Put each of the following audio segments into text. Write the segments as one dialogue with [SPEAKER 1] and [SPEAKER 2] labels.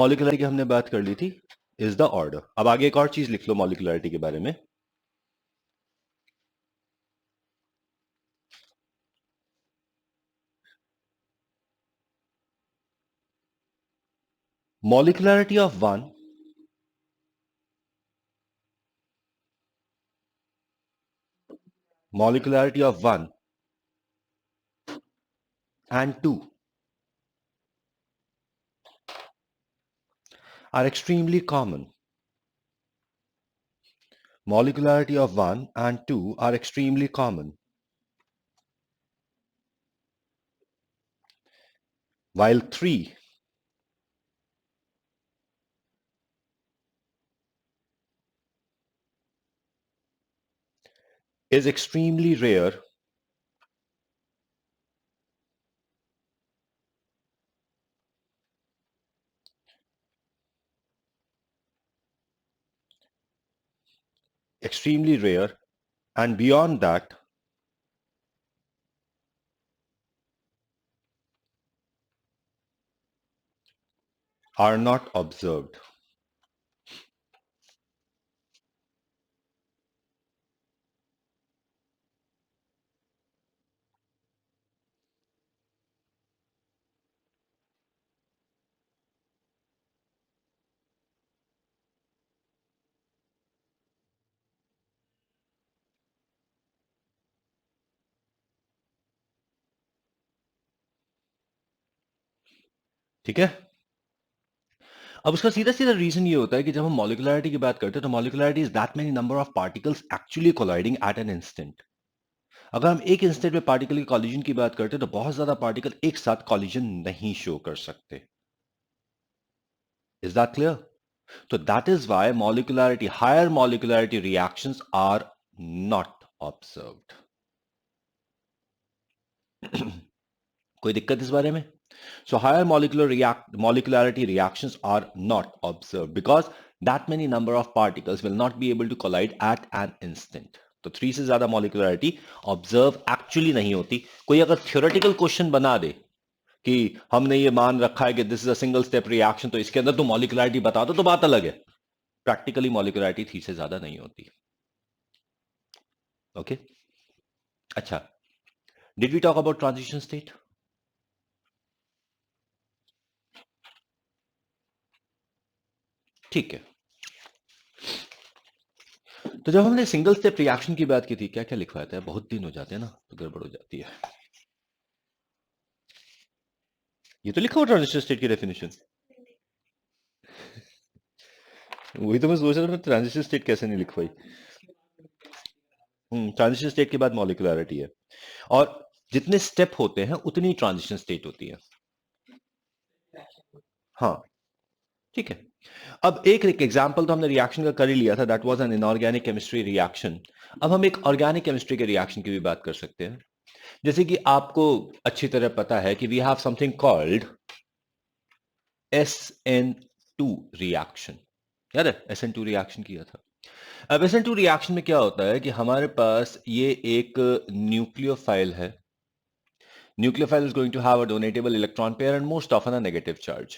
[SPEAKER 1] मॉलिक्युलरिटी की हमने बात कर ली थी, इज द ऑर्डर। अब आगे एक और चीज लिख लो मॉलिक्युलरिटी के बारे में। मॉलिक्युलरिटी of one molecularity of 1 and 2 are extremely common. Molecularity of 1 and 2 are extremely common. While 3 is extremely rare and beyond that are not observed. ठीक है? अब उसका सीधा सीधा रीजन ये होता है कि जब हम मॉलिक्युलरिटी की बात करते हैं तो molecularity is that many number of particles actually colliding at an instant. अगर हम एक इंस्टेंट में पार्टिकल की कॉलिजन की बात करते हैं तो बहुत ज्यादा पार्टिकल एक साथ कॉलिजन नहीं शो कर सकते। Is that clear? So that is why higher molecularity reactions are not observed. कोई दिक्कत इस बारे में? So higher molecularity reactions are not observed because that many number of particles will not be able to collide at an instant. तो 3 से ज्यादा molecularity observe actually नहीं होती। कोई अगर theoretical question बना दे कि हमने ये मान रखा है कि this is a single step reaction तो इसके अंदर तो मॉलिक्युलरिटी बता दो, तो बात अलग है। प्रैक्टिकली मॉलिक्युलरिटी 3 से ज्यादा नहीं होती। ओके अच्छा, did we talk about transition state? ठीक है, तो जब हमने सिंगल स्टेप रिएक्शन की बात की थी, क्या क्या लिखवाया था? बहुत दिन हो जाते हैं ना तो गड़बड़ हो जाती है। ये तो लिखा हुआ ट्रांजिशन स्टेट की डेफिनेशन। वही तो मैं सोच रहा था ट्रांजिशन स्टेट कैसे नहीं लिखवाई। ट्रांजिशन स्टेट के बाद मॉलिक्युलरिटी है और जितने स्टेप होते हैं उतनी ट्रांजिशन स्टेट होती है। हाँ ठीक है। अब एक एग्जांपल तो हमने रिएक्शन का कर ही लिया था, that was an inorganic chemistry reaction. अब हम एक ऑर्गेनिक केमिस्ट्री के रिएक्शन की भी बात कर सकते हैं। जैसे कि आपको अच्छी तरह पता है कि we have something called SN2 reaction. याद है SN2 रिएक्शन किया था? अब SN2 रिएक्शन में क्या होता है कि हमारे पास ये एक न्यूक्लियोफाइल है। Nucleophile is going to have a donatable electron pair and most often a negative charge.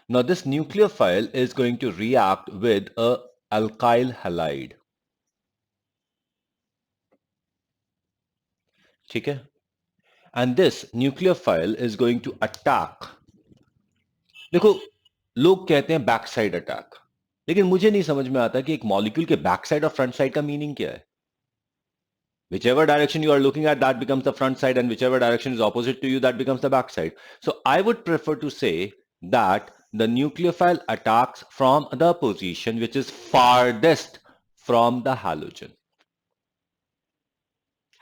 [SPEAKER 1] Now this nucleophile is going to react with a alkyl halide. ठीक है? And this nucleophile is going to attack. देखो, लोग कहते हैं back side attack, लेकिन मुझे नहीं समझ में आता कि एक मॉलिक्यूल के बैक साइड और फ्रंट साइड का मीनिंग क्या है। Whichever direction you are looking at, that becomes the front side, and whichever direction is opposite to you, that becomes the back side. So I would prefer to say that the nucleophile attacks from the position which is farthest from the halogen.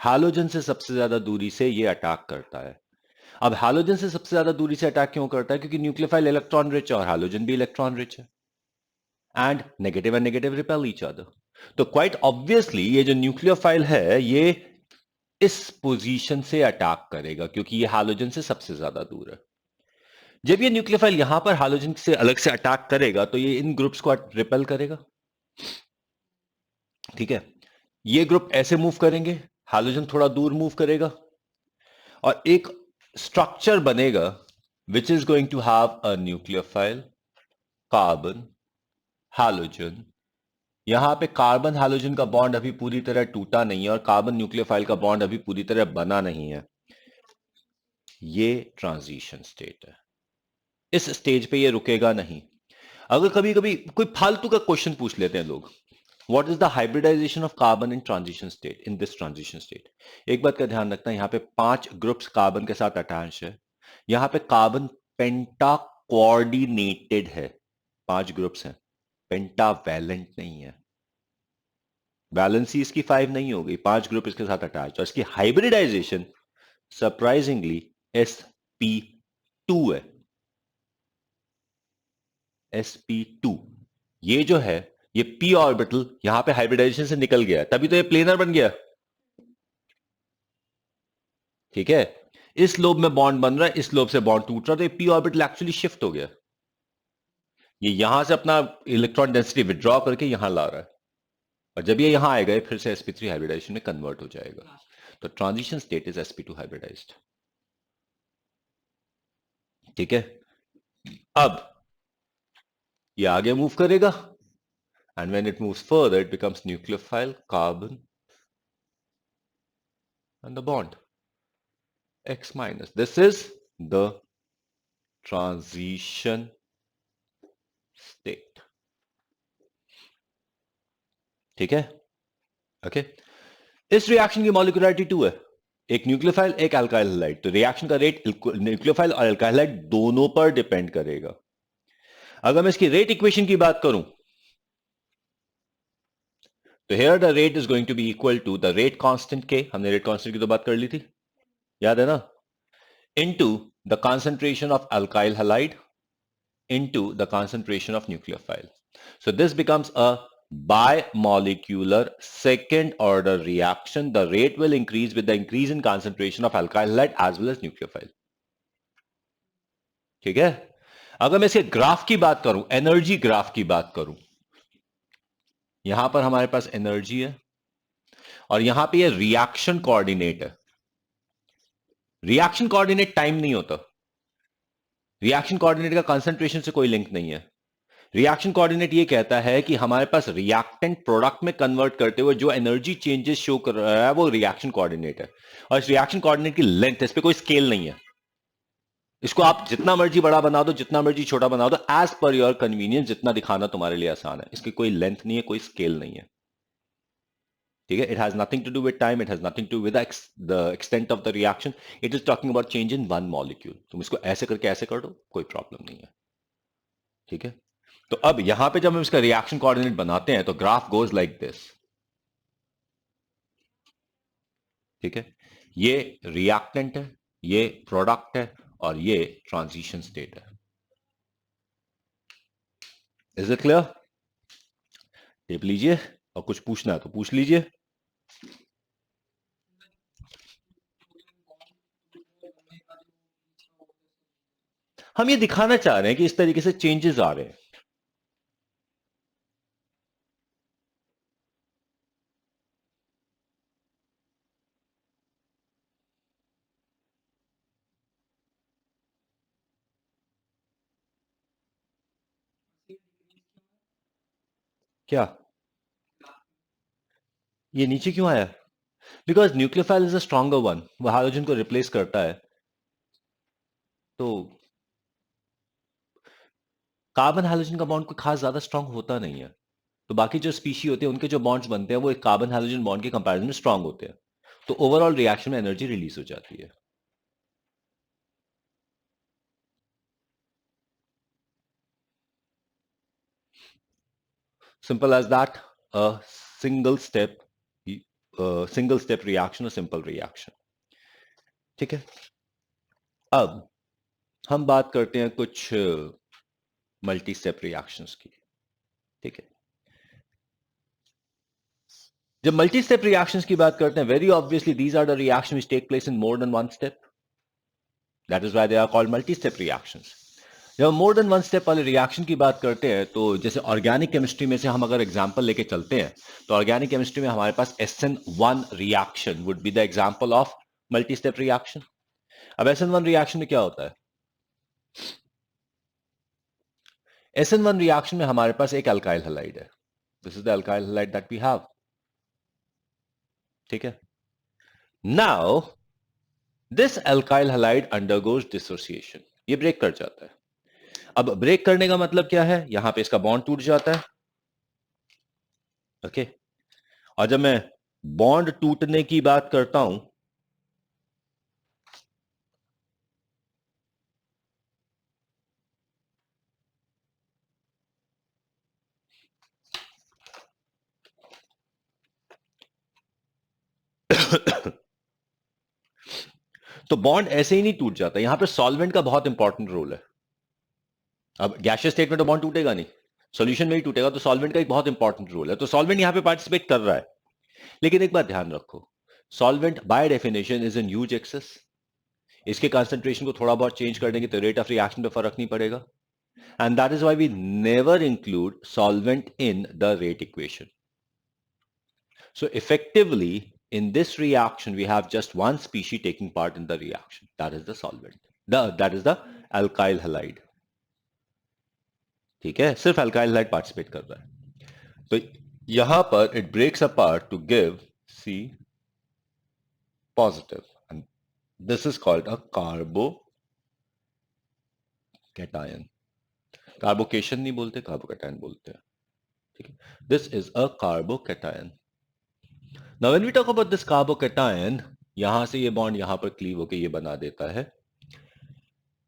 [SPEAKER 1] Halogen से सबसे ज्यादा दूरी से ये attack करता है। अब halogen से सबसे ज्यादा दूरी से अटैक क्यों करता है? क्योंकि न्यूक्लियोफाइल इलेक्ट्रॉन रिच है और हैलोजन भी इलेक्ट्रॉन रिच है, and negative repel each other. तो क्वाइट ऑब्वियसली ये जो न्यूक्लियोफाइल है ये इस पोजीशन से अटैक करेगा क्योंकि ये हैलोजन से सबसे ज्यादा दूर है। जब ये न्यूक्लियोफाइल यहां पर हैलोजन से अलग से अटैक करेगा तो ये इन ग्रुप्स को रिपेल करेगा। ठीक है, ये ग्रुप ऐसे मूव करेंगे, हैलोजन थोड़ा दूर मूव करेगा और एक स्ट्रक्चर बनेगा which is going to have a nucleophile carbon halogen. यहां पे कार्बन हैलोजन का बॉन्ड अभी पूरी तरह टूटा नहीं है और कार्बन न्यूक्लियोफाइल का बॉन्ड अभी पूरी तरह बना नहीं है। ये ट्रांजिशन स्टेट है। इस स्टेज पे ये रुकेगा नहीं। अगर कभी कभी कोई फालतू का क्वेश्चन पूछ लेते हैं लोग, what is the hybridisation of carbon in transition state, in this transition state. एक बात का ध्यान रखना, यहां पे 5 ग्रुप्स कार्बन के साथ अटैच है। यहां पे कार्बन पेंटा कोऑर्डिनेटेड है, 5 ग्रुप्स हैं, पेंटा वैलेंट नहीं है। वैलेंसी इसकी 5 नहीं हो गई, 5 ग्रुप इसके साथ अटैच, और इसकी हाइब्रिडाइजेशन सरप्राइजिंगली sp2 है। sp2 ये जो है, ये p ऑर्बिटल यहां पे हाइब्रिडाइजेशन से निकल गया, तभी तो ये प्लेनर बन गया। ठीक है, इस लोब में बॉन्ड बन रहा है, इस लोब से बॉन्ड टूट रहा है, तो ये p ऑर्बिटल एक्चुअली शिफ्ट हो गया। ये यहां से अपना इलेक्ट्रॉन डेंसिटी विड्रॉ करके यहां ला रहा है, और जब ये यहां आएगा फिर से sp3 हाइब्रिडाइजेशन में कन्वर्ट हो जाएगा। तो transition state is sp2 hybridised. ठीक है, अब ये आगे मूव करेगा, and when it moves further it becomes nucleophile carbon and the bond X minus. This is the transition state. ठीक है, ओके। इस रिएक्शन की मॉलिक्यूलरिटी 2 है, एक न्यूक्लियोफाइल एक अल्काइल हैलाइड। तो रिएक्शन का रेट न्यूक्लियोफाइल और अल्काइल हैलाइड दोनों पर डिपेंड करेगा। अगर मैं इसकी रेट इक्वेशन की बात करूं, तो here the rate is going to be equal to the rate constant K, हमने रेट कांस्टेंट की तो बात कर ली थी, याद है ना, into the concentration of alkyl halide into the concentration of nucleophile. So this becomes a bimolecular second order reaction. The rate will increase with the increase in concentration of alkyl halide as well as nucleophile. ठीक है, अगर मैं इसके graph की बात करूं, energy graph की बात करूं, यहां पर हमारे पास एनर्जी है और यहां पे ये रिएक्शन कोऑर्डिनेट है। रिएक्शन कोऑर्डिनेट टाइम नहीं होता, रिएक्शन कोऑर्डिनेट का कंसंट्रेशन से कोई लिंक नहीं है। रिएक्शन कोऑर्डिनेट ये कहता है कि हमारे पास रिएक्टेंट प्रोडक्ट में कन्वर्ट करते हुए जो एनर्जी चेंजेस शो कर रहा है वो रिएक्शन कोऑर्डिनेट है, और इस रिएक्शन कोऑर्डिनेट की लेंथ, इस पे कोई स्केल नहीं है। इसको आप जितना मर्जी बड़ा बना दो, जितना मर्जी छोटा बना दो, एज पर योर कन्वीनियंस, जितना दिखाना तुम्हारे लिए आसान है। इसकी कोई लेंथ नहीं है, कोई स्केल नहीं है। ठीक है, it has nothing to do with time, it has nothing to with the extent of the reaction, it is talking about change in one molecule. तुम इसको ऐसे करके ऐसे कर दो, कोई प्रॉब्लम नहीं है। ठीक है, तो अब यहां पे जब हम इसका रिएक्शन कोऑर्डिनेट बनाते हैं तो ग्राफ गोज लाइक दिस। ठीक है, ये रिएक्टेंट है, ये प्रोडक्ट है, और ये ट्रांजिशन स्टेट है। Is it clear? टिप लीजिए, और कुछ पूछना है तो पूछ लीजिए। हम ये दिखाना चाह रहे हैं कि इस तरीके से चेंजेस आ रहे हैं। क्या ये नीचे क्यों आया? Because nucleophile is a stronger one, वो हाइड्रोजन को रिप्लेस करता है। तो कार्बन हाइड्रोजन का बॉन्ड कोई खास ज्यादा स्ट्रांग होता नहीं है, तो बाकी जो स्पीशी होते हैं उनके जो बॉन्ड्स बनते हैं वो एक कार्बन हाइड्रोजन बॉन्ड के कंपैरिजन में स्ट्रांग होते हैं, तो ओवरऑल रिएक्शन में एनर्जी रिलीज हो जाती है। Simple as that, a single step, single step reaction, simple reaction. ठीक है, अब हम बात करते हैं कुछ मल्टी स्टेप रिएक्शंस की। ठीक है, जब मल्टी स्टेप रिएक्शंस की बात करते हैं, very obviously these are the reaction which take place in more than one step, that is why they are called multi step reactions. जब हम मोर देन वन स्टेप वाले रिएक्शन की बात करते हैं, तो जैसे ऑर्गेनिक केमिस्ट्री में से हम अगर एग्जांपल लेके चलते हैं, तो ऑर्गेनिक केमिस्ट्री में हमारे पास SN1 reaction would be the example of multi step reaction. अब SN1 रिएक्शन में क्या होता है? SN1 रिएक्शन में हमारे पास एक अल्काइल हैलाइड है. This is the alkyl halide that we have. ठीक है. Now this alkyl halide undergoes dissociation. ये ब्रेक कर जाता है. अब ब्रेक करने का मतलब क्या है? यहां पे इसका बॉन्ड टूट जाता है. ओके. और जब मैं बॉन्ड टूटने की बात करता हूं, तो बॉन्ड ऐसे ही नहीं टूट जाता. यहां पे सॉल्वेंट का बहुत इंपॉर्टेंट रोल है. अब गैसियस स्टेट में तो बॉन्ड टूटेगा नहीं, सॉल्यूशन में ही टूटेगा. तो सॉल्वेंट का एक बहुत इंपॉर्टेंट रोल है. तो सॉल्वेंट यहां पे पार्टिसिपेट कर रहा है. लेकिन एक बात ध्यान रखो, solvent by definition is in huge excess. इसके कंसंट्रेशन को थोड़ा बहुत चेंज कर देंगे तो रेट ऑफ रिएक्शन पे फर्क नहीं पड़ेगा. And that is why we never include solvent in the rate equation. So effectively, in this reaction, we have just one species taking part in the reaction. That is the solvent. That is the alkyl halide. ठीक है, सिर्फ alkyl halide participate कर रहा है. तो यहां पर it breaks apart to give C positive, and this is called a carbocation. Carbocation नहीं बोलते, carbocation बोलते हैं. ठीक है, this is a carbocation. Now when we talk about this carbocation, यहां से ये बॉन्ड यहां पर क्लीव होकर ये बना देता है.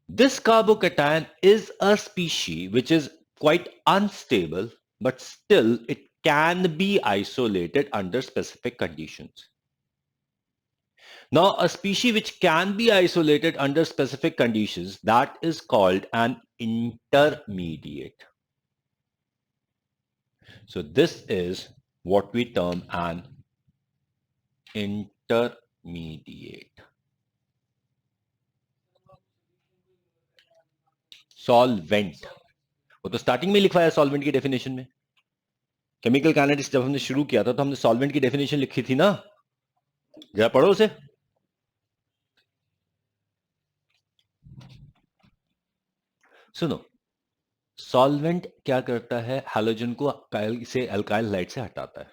[SPEAKER 1] This carbocation is a species which is quite unstable, but still it can be isolated under specific conditions. Now, a species which can be isolated under specific conditions, that is called an intermediate. So this is what we term an intermediate. Solvent, वो तो starting में लिखवाया solvent की definition में. Chemical kinetics जब हमने शुरू किया था तो हमने सॉल्वेंट की डेफिनेशन लिखी थी ना. जरा पढ़ो उसे. सुनो, सॉल्वेंट क्या करता है? हैलोजन को से अल्काइल हैलाइड से हटाता है.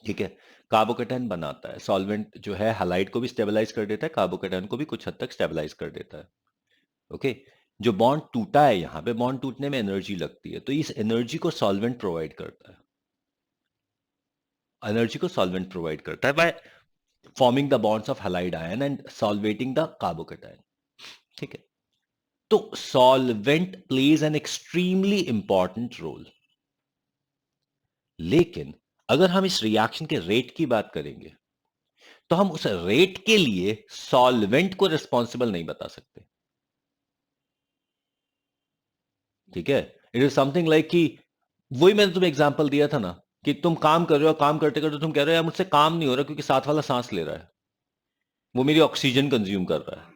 [SPEAKER 1] ठीक है, कार्बोकेटायन बनाता है. सॉल्वेंट जो है हैलाइड को भी स्टेबलाइज कर देता है, कार्बोकेटायन को भी कुछ हद तक स्टेबलाइज कर देता है. ओके. जो बॉन्ड टूटा है, यहां पे बॉन्ड टूटने में एनर्जी लगती है, तो इस एनर्जी को सॉल्वेंट प्रोवाइड करता है. एनर्जी को सॉल्वेंट प्रोवाइड करता है by forming the bonds of halide ion and solvating the carbocation. ठीक है. तो solvent plays an extremely important role. लेकिन अगर हम इस रिएक्शन के रेट की बात करेंगे तो हम उस रेट के लिए सॉल्वेंट को रिस्पॉन्सिबल नहीं बता सकते. ठीक है. इट इज समथिंग लाइक कि वही मैंने तुम्हें एग्जांपल दिया था ना कि तुम काम कर रहे हो, काम करते करते तुम कह रहे हो यार मुझसे काम नहीं हो रहा क्योंकि साथ वाला सांस ले रहा है, वो मेरी ऑक्सीजन कंज्यूम कर रहा है.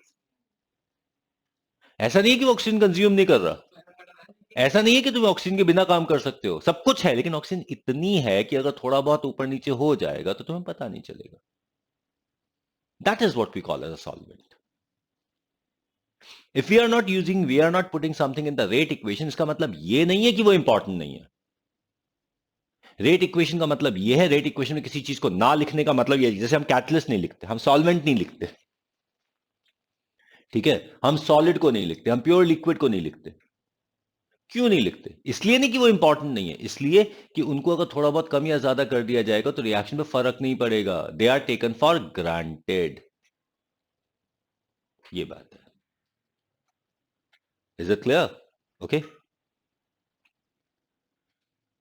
[SPEAKER 1] ऐसा नहीं है कि वो ऑक्सीजन कंज्यूम नहीं कर रहा. ऐसा नहीं है कि तुम ऑक्सीजन के बिना काम कर सकते हो. सब कुछ है, लेकिन ऑक्सीजन इतनी है कि अगर थोड़ा बहुत ऊपर नीचे हो जाएगा तो तुम्हें पता नहीं चलेगा. That is what we call as a solvent. If we are not putting something in the rate equation, इसका मतलब ये नहीं है कि वो इंपॉर्टेंट नहीं है. रेट इक्वेशन का मतलब ये है, रेट इक्वेशन में किसी चीज को ना लिखने का मतलब ये है, जैसे हम कैटलिस्ट नहीं लिखते, हम सॉल्वेंट नहीं लिखते. ठीक है, हम सॉलिड को नहीं लिखते, हम प्योर लिक्विड को नहीं लिखते. क्यों नहीं लिखते? इसलिए नहीं कि वो इंपॉर्टेंट नहीं है, इसलिए कि उनको अगर थोड़ा बहुत कम या ज्यादा कर दिया जाएगा तो रिएक्शन में फर्क नहीं पड़ेगा. They are taken for granted. ये बात है. Is it clear? ओके.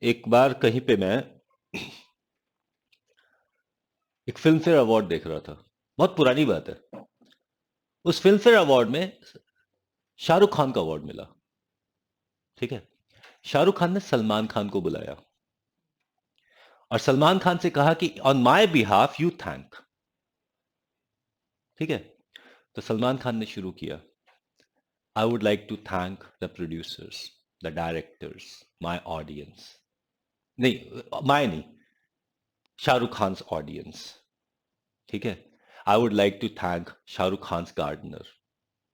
[SPEAKER 1] एक बार कहीं पे मैं एक फिल्म फेयर अवार्ड देख रहा था. बहुत पुरानी बात है. उस फिल्म फेयर अवार्ड में शाहरुख खान का अवार्ड मिला. ठीक है. शाहरुख खान ने सलमान खान को बुलाया और सलमान खान से कहा कि on my behalf you thank. ठीक है. तो सलमान खान ने शुरू किया, I would like to thank the producers, the directors, my audience. नहीं, माय नहीं, शाहरुख खान ऑडियंस. ठीक है. I would like to thank Shahrukh Khan gardener.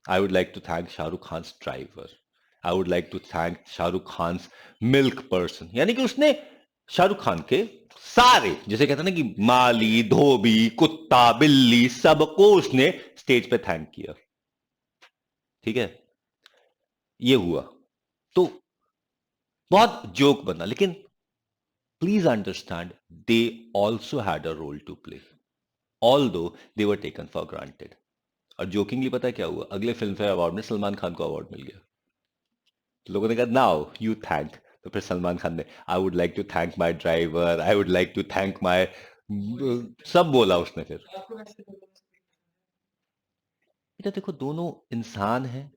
[SPEAKER 1] I would like to thank Shahrukh Khan driver. I would like to thank Shahrukh Khan milk person, यानी कि उसने शाहरुख खान के सारे, जैसे कहते हैं ना कि माली, धोबी, कुत्ता, बिल्ली, सबको उसने स्टेज पे थैंक किया। ठीक है, ये हुआ तो बहुत जोक बना, लेकिन please understand they also had a role to play, although they were taken for granted. और जोकिंगली पता है क्या हुआ, अगले फिल्म फेयर अवार्ड में सलमान खान को अवार्ड मिल गया। तो लोगों ने कहा नाउ यू थैंक, तो फिर सलमान खान ने I would like to thank my driver, I would like to thank my, सब बोला उसने फिर। बेटा देखो, दोनों इंसान हैं,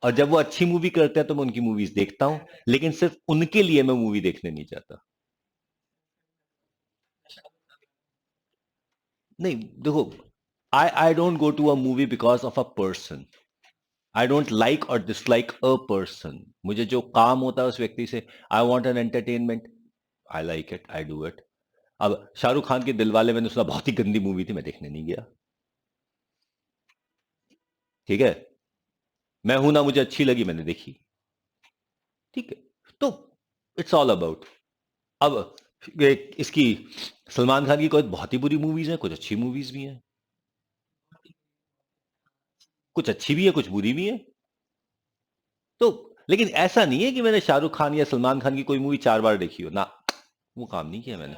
[SPEAKER 1] और जब वो अच्छी मूवी करते हैं तो मैं उनकी मूवीज देखता हूं, लेकिन सिर्फ उनके लिए मैं मूवी देखने नहीं जाता। नहीं देखो, I don't go to a movie because of a person, I don't like और डिसलाइक अ पर्सन, मुझे जो काम होता है उस व्यक्ति से, I want an entertainment, I like it, I do it. अब शाहरुख खान की दिलवाले मैंने सुना बहुत ही गंदी मूवी थी, मैं देखने नहीं गया। ठीक है, मैं हूं ना, मुझे अच्छी लगी, मैंने देखी। ठीक है, तो इट्स ऑल अबाउट। अब इसकी सलमान खान की कोई बहुत ही बुरी मूवीज है, कुछ अच्छी मूवीज भी हैं, कुछ अच्छी भी है कुछ बुरी भी है। तो लेकिन ऐसा नहीं है कि मैंने शाहरुख खान या सलमान खान की कोई मूवी 4 बार देखी हो ना, वो काम नहीं किया मैंने।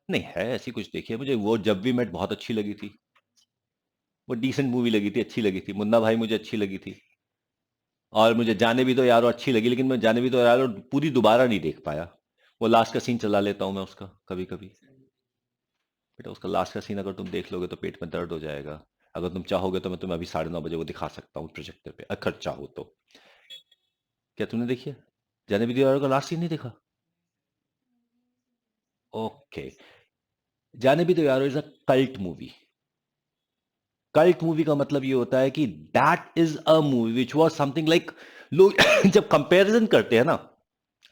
[SPEAKER 1] नहीं है ऐसी कुछ देखी है, मुझे वो जब वी मेट बहुत अच्छी लगी थी, वो डिसेंट मूवी लगी थी, अच्छी लगी थी। मुन्ना भाई मुझे अच्छी लगी थी, और मुझे जाने भी दो यारो अच्छी लगी, लेकिन मैं जाने भी दो यारो पूरी दोबारा नहीं देख पाया। वो लास्ट का सीन चला लेता हूं मैं उसका कभी कभी। बेटा उसका लास्ट का सीन अगर तुम देख लोगे तो पेट में दर्द हो जाएगा। अगर तुम चाहोगे तो मैं तुम्हें अभी 9:30 बजे वो दिखा सकता हूँ प्रोजेक्टर पे, अगर चाहो तो। क्या तुमने देखी है जाने भी दो यारो का लास्ट सीन नहीं देखा? ओके, जाने भी दो यारो is a cult movie. Cult movie का मतलब ये होता है कि that is a movie which was something like, लोग जब कंपैरिजन करते हैं ना,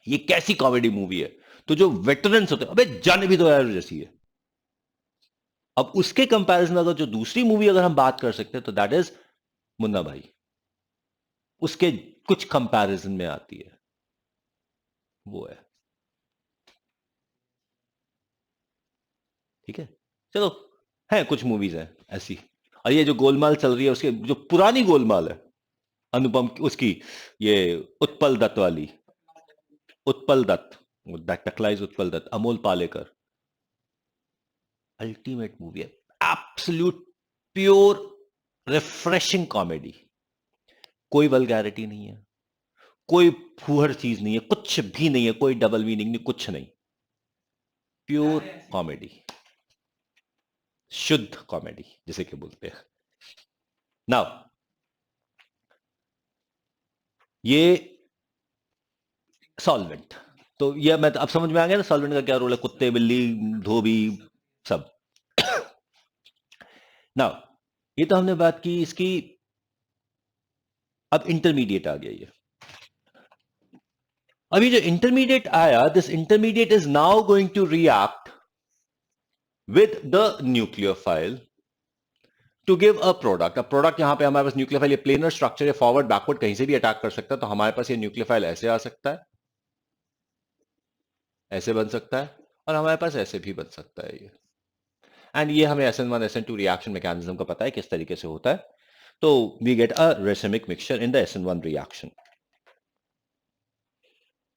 [SPEAKER 1] ये कैसी कॉमेडी मूवी है, तो जो वेटरन्स होते हैं, अबे जाने भी दो यार जैसी है। अब उसके कंपैरिजन अगर जो दूसरी मूवी अगर हम बात कर सकते हैं तो दैट इज मुन्ना भाई, उसके कुछ कंपैरिजन में आती है, वो है। ठीक है, चलो, है कुछ मूवीज हैं ऐसी। और ये जो गोलमाल चल रही है, उसके जो पुरानी गोलमाल है, अनुपम की, उसकी, ये उत्पल दत्त वाली, उत्पल दत्त, टकला is Utpal Dutt, Amol Palekar, ultimate movie है, एब्सोल्यूट प्योर रिफ्रेशिंग कॉमेडी, कोई वल्गैरिटी नहीं है, कोई फूहड़ चीज नहीं है, कुछ भी नहीं है, कोई डबल मीनिंग नहीं, कुछ नहीं, प्योर कॉमेडी, शुद्ध कॉमेडी जिसे कि बोलते हैं। नाउ ये सॉल्वेंट, तो ये मैं अब समझ में आ गया ना सॉल्वेंट का क्या रोल है, कुत्ते बिल्ली धोबी सब। नाउ ये तो हमने बात की इसकी, अब इंटरमीडिएट आ गया ये। अभी जो इंटरमीडिएट आया, this intermediate is now going to react with the nucleophile to give a product. अब प्रोडक्ट यहां पे हमारे पास न्यूक्लियोफाइल, ये प्लेनर स्ट्रक्चर, या फॉरवर्ड बैकवर्ड कहीं से भी अटैक कर सकता है, तो हमारे पास ये न्यूक्लियोफाइल ऐसे आ सकता है, ऐसे बन सकता है, और हमारे पास ऐसे भी बन सकता है ये। एंड ये हमें SN1 SN2 रिएक्शन मैकेनिज्म का पता है किस तरीके से होता है, तो we get a racemic mixture in the SN1 reaction.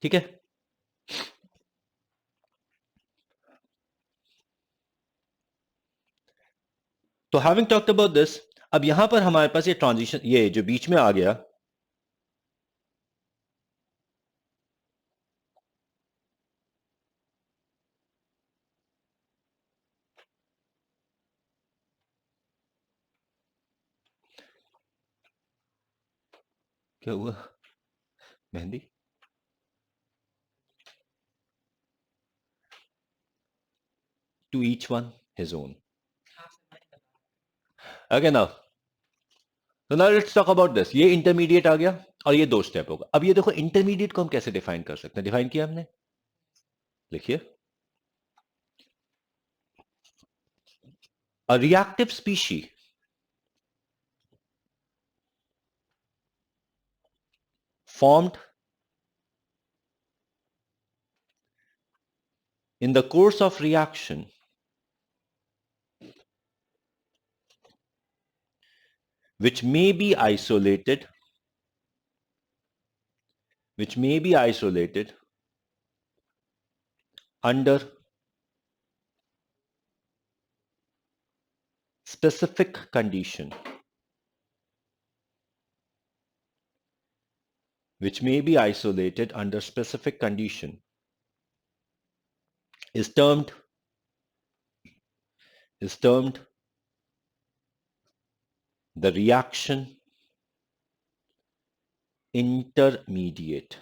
[SPEAKER 1] ठीक है, तो हैविंग टॉक्ड अबाउट दिस, अब यहां पर हमारे पास ये ट्रांजिशन, ये जो बीच में आ गया, क्या हुआ मेहंदी? To each one his own. Okay now, तो now let's talk about this, ये इंटरमीडिएट आ गया और ये 2 स्टेप होगा। अब ये देखो इंटरमीडिएट को हम कैसे डिफाइन कर सकते हैं, डिफाइन किया हमने, लिखिए, a reactive species formed in the course of reaction which may be isolated under specific condition, which may be isolated under specific condition, is termed the reaction intermediate.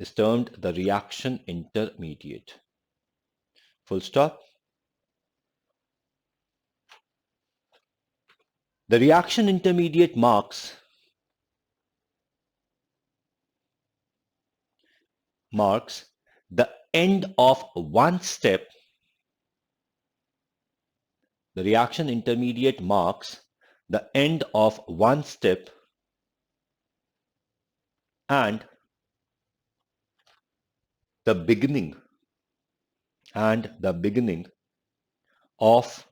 [SPEAKER 1] Is termed the reaction intermediate. Full stop. The reaction intermediate marks the end of one step. The reaction intermediate marks the end of one step and the beginning of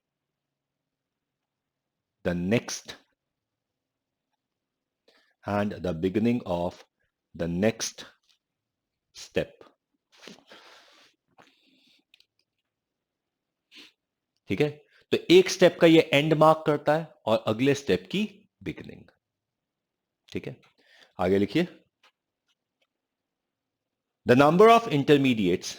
[SPEAKER 1] the next step. ठीक है, तो एक step का ये and mark करता है और अगले स्टेप की बिगिनिंग. ठीक है, आगे लिखिए. The number of intermediates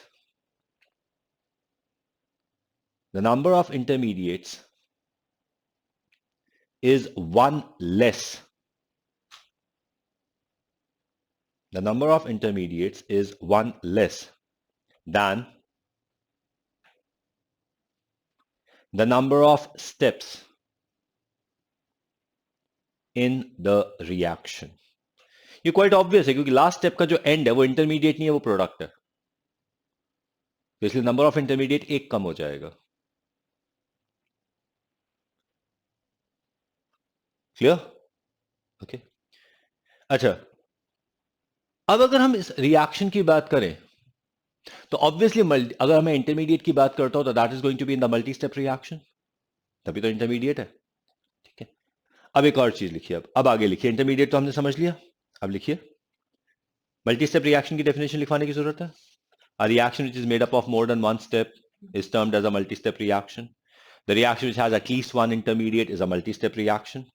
[SPEAKER 1] is one less. The number of intermediates is one less than the number of steps in the reaction. ये क्वाइट ऑब्वियस है क्योंकि लास्ट स्टेप का जो एंड है वो इंटरमीडिएट नहीं है, वो प्रोडक्ट है, तो इसलिए नंबर ऑफ इंटरमीडिएट एक कम हो जाएगा. क्लियर? ओके. अच्छा, अब अगर हम इस रिएक्शन की बात करें तो ऑब्वियसली अगर मैं इंटरमीडिएट की बात करता हूं तो that is going to be in the multi step reaction, तभी तो इंटरमीडिएट है. ठीक है, अब एक और चीज लिखिए. अब आगे लिखिए. इंटरमीडिएट तो हमने समझ लिया, अब लिखिए. मल्टी स्टेप रिएक्शन की डेफिनेशन लिखवाने की जरूरत है. A reaction which is made up of more than one step is termed as a multi-step reaction. The reaction which has at least one intermediate is a multi-step reaction.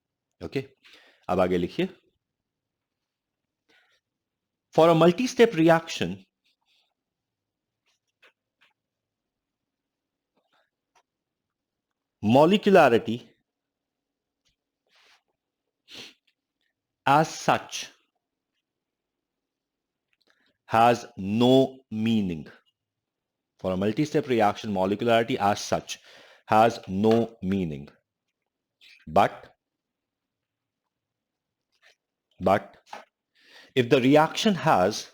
[SPEAKER 1] Okay. अब आगे लिखिए. For a multi-step reaction, molecularity as such has no meaning. For a multi-step reaction, molecularity as such has no meaning. But if the reaction has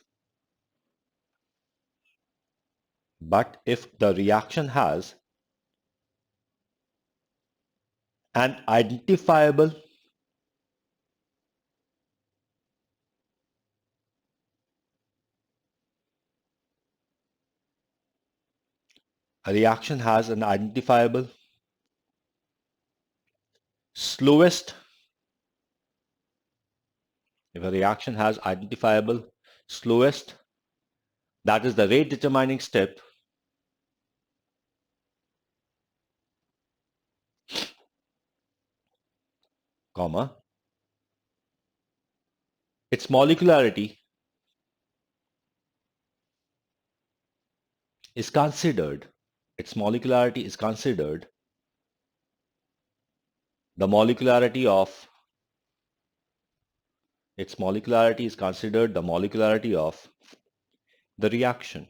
[SPEAKER 1] an identifiable slowest, if a reaction has identifiable slowest, that is the rate determining step, comma, its molecularity is considered the molecularity of the reaction.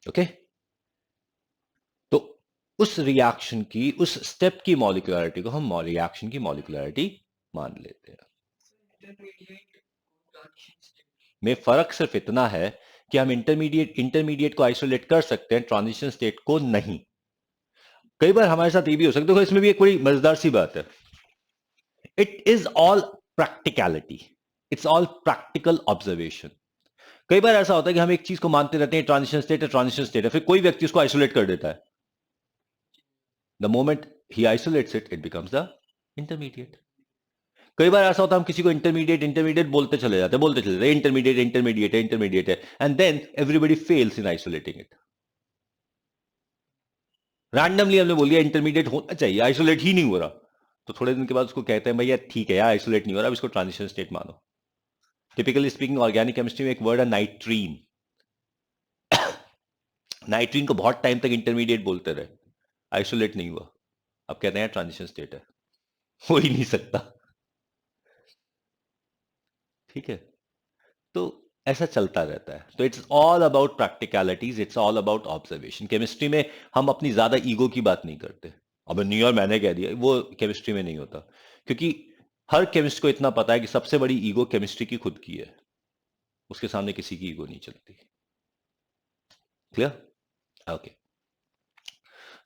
[SPEAKER 1] Okay, तो उस reaction की, उस step की मॉलिक्युलरिटी को हम reaction की मॉलिक्युलरिटी मान लेते हैं. में फर्क सिर्फ इतना है कि हम इंटरमीडिएट को आइसोलेट कर सकते हैं, ट्रांजिशन स्टेट को नहीं। कई बार हमारे साथ ये भी हो सकता है, देखो इसमें भी एक बड़ी मजेदार सी बात है। It is all practicality, it's all practical observation. कई बार ऐसा होता है कि हम एक चीज को मानते रहते हैं, ट्रांजिशन स्टेट है, फिर कोई व्यक्ति उसको आइसोलेट कर देता है। The moment he isolates it, it becomes the intermediate. कई बार ऐसा होता है हम किसी को इंटरमीडिएट बोलते चले जाते हैं, इंटरमीडिएट है, and then everybody fails in isolating it. Randomly हमने बोल दिया इंटरमीडिएट होना चाहिए, आइसोलेट ही नहीं हो रहा, तो थोड़े दिन के बाद उसको कहते हैं भैया ठीक है यार आइसोलेट नहीं हो रहा, अब इसको ट्रांजिशन स्टेट मानो। टिपिकली स्पीकिंग ऑर्गेनिक केमिस्ट्री में एक वर्ड है नाइट्रीन। नाइट्रीन को बहुत टाइम तक इंटरमीडिएट बोलते रहे, आइसोलेट नहीं हुआ, अब कहते हैं ट्रांजिशन स्टेट है, हो ही नहीं सकता। ठीक है, तो ऐसा चलता रहता है। तो it's all about practicalities, it's all about observation. Chemistry में हम अपनी ज्यादा ईगो की बात नहीं करते, अब नहीं और मैंने कह दिया, वो केमिस्ट्री में नहीं होता, क्योंकि हर केमिस्ट को इतना पता है कि सबसे बड़ी ईगो केमिस्ट्री की खुद की है, उसके सामने किसी की ईगो नहीं चलती। Clear? Okay,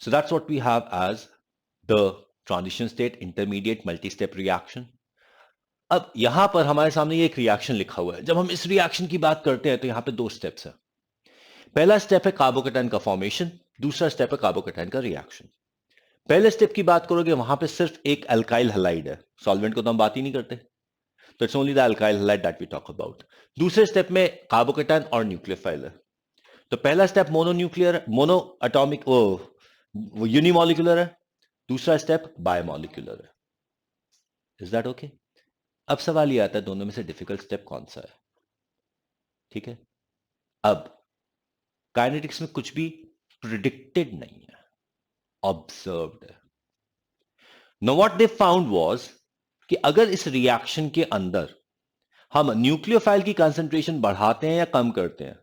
[SPEAKER 1] so that's what we have as the transition state, intermediate, multi step reaction. अब यहां पर हमारे सामने ये एक रिएक्शन लिखा हुआ है। जब हम इस रिएक्शन की बात करते हैं तो यहां पे दो स्टेप्स है। पहला स्टेप है कार्बोकेटाइन का फॉर्मेशन, दूसरा स्टेप है कार्बोकेटाइन का रिएक्शन। पहले स्टेप की बात करोगे वहां पे सिर्फ एक अल्काइल हैलाइड है, सॉल्वेंट को तो हम बात ही नहीं करते, तो it's only the alkyl halide that we talk about. दूसरे स्टेप में कार्बोकेटाइन और न्यूक्लियोफाइल है। तो पहला स्टेप मोनोन्यूक्लियर, मोनो एटॉमिक, वो यूनिमोलिकुलर है, दूसरा स्टेप बायोमोलिकुलर है। Is that okay? अब सवाल ये आता है दोनों में से डिफिकल्ट स्टेप कौन सा है? ठीक है, अब काइनेटिक्स में कुछ भी प्रिडिक्टेड नहीं है, ऑब्जर्व्ड है। Know what they found was कि अगर इस रिएक्शन के अंदर हम न्यूक्लियोफाइल की कंसंट्रेशन बढ़ाते हैं या कम करते हैं,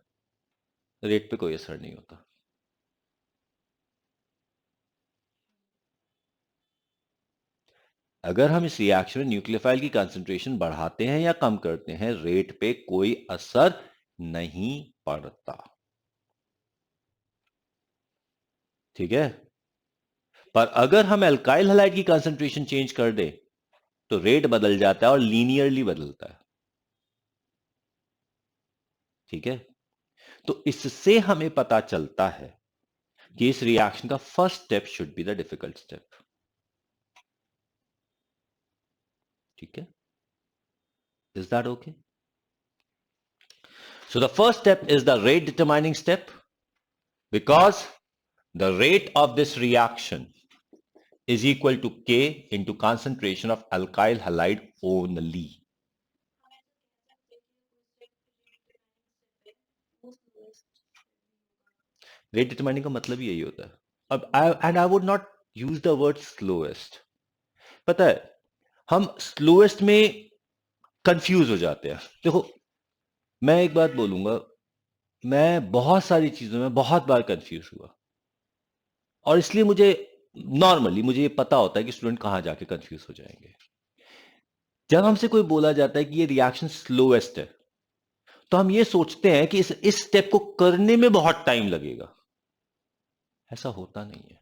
[SPEAKER 1] रेट पे कोई असर नहीं होता। अगर हम इस रिएक्शन में न्यूक्लियोफाइल की कंसंट्रेशन बढ़ाते हैं या कम करते हैं, रेट पे कोई असर नहीं पड़ता। ठीक है, पर अगर हम एल्काइल हैलाइड की कंसंट्रेशन चेंज कर दें तो रेट बदल जाता है और लीनियरली बदलता है। ठीक है, तो इससे हमें पता चलता है कि इस रिएक्शन का first step should be the difficult step. ठीक है, is that okay? So the first step is the rate determining step, because the rate of this reaction is equal to K into concentration of alkyl halide only. Rate determining का मतलब ही यही होता है। अब I would not use the word slowest. पता है हम slowest में कंफ्यूज हो जाते हैं। देखो मैं एक बात बोलूंगा, मैं बहुत सारी चीजों में बहुत बार कंफ्यूज हुआ, और इसलिए मुझे नॉर्मली मुझे ये पता होता है कि स्टूडेंट कहां जाके कंफ्यूज हो जाएंगे। जब हमसे कोई बोला जाता है कि ये रिएक्शन स्लोएस्ट है, तो हम ये सोचते हैं कि इस स्टेप को करने में बहुत टाइम लगेगा। ऐसा होता नहीं है,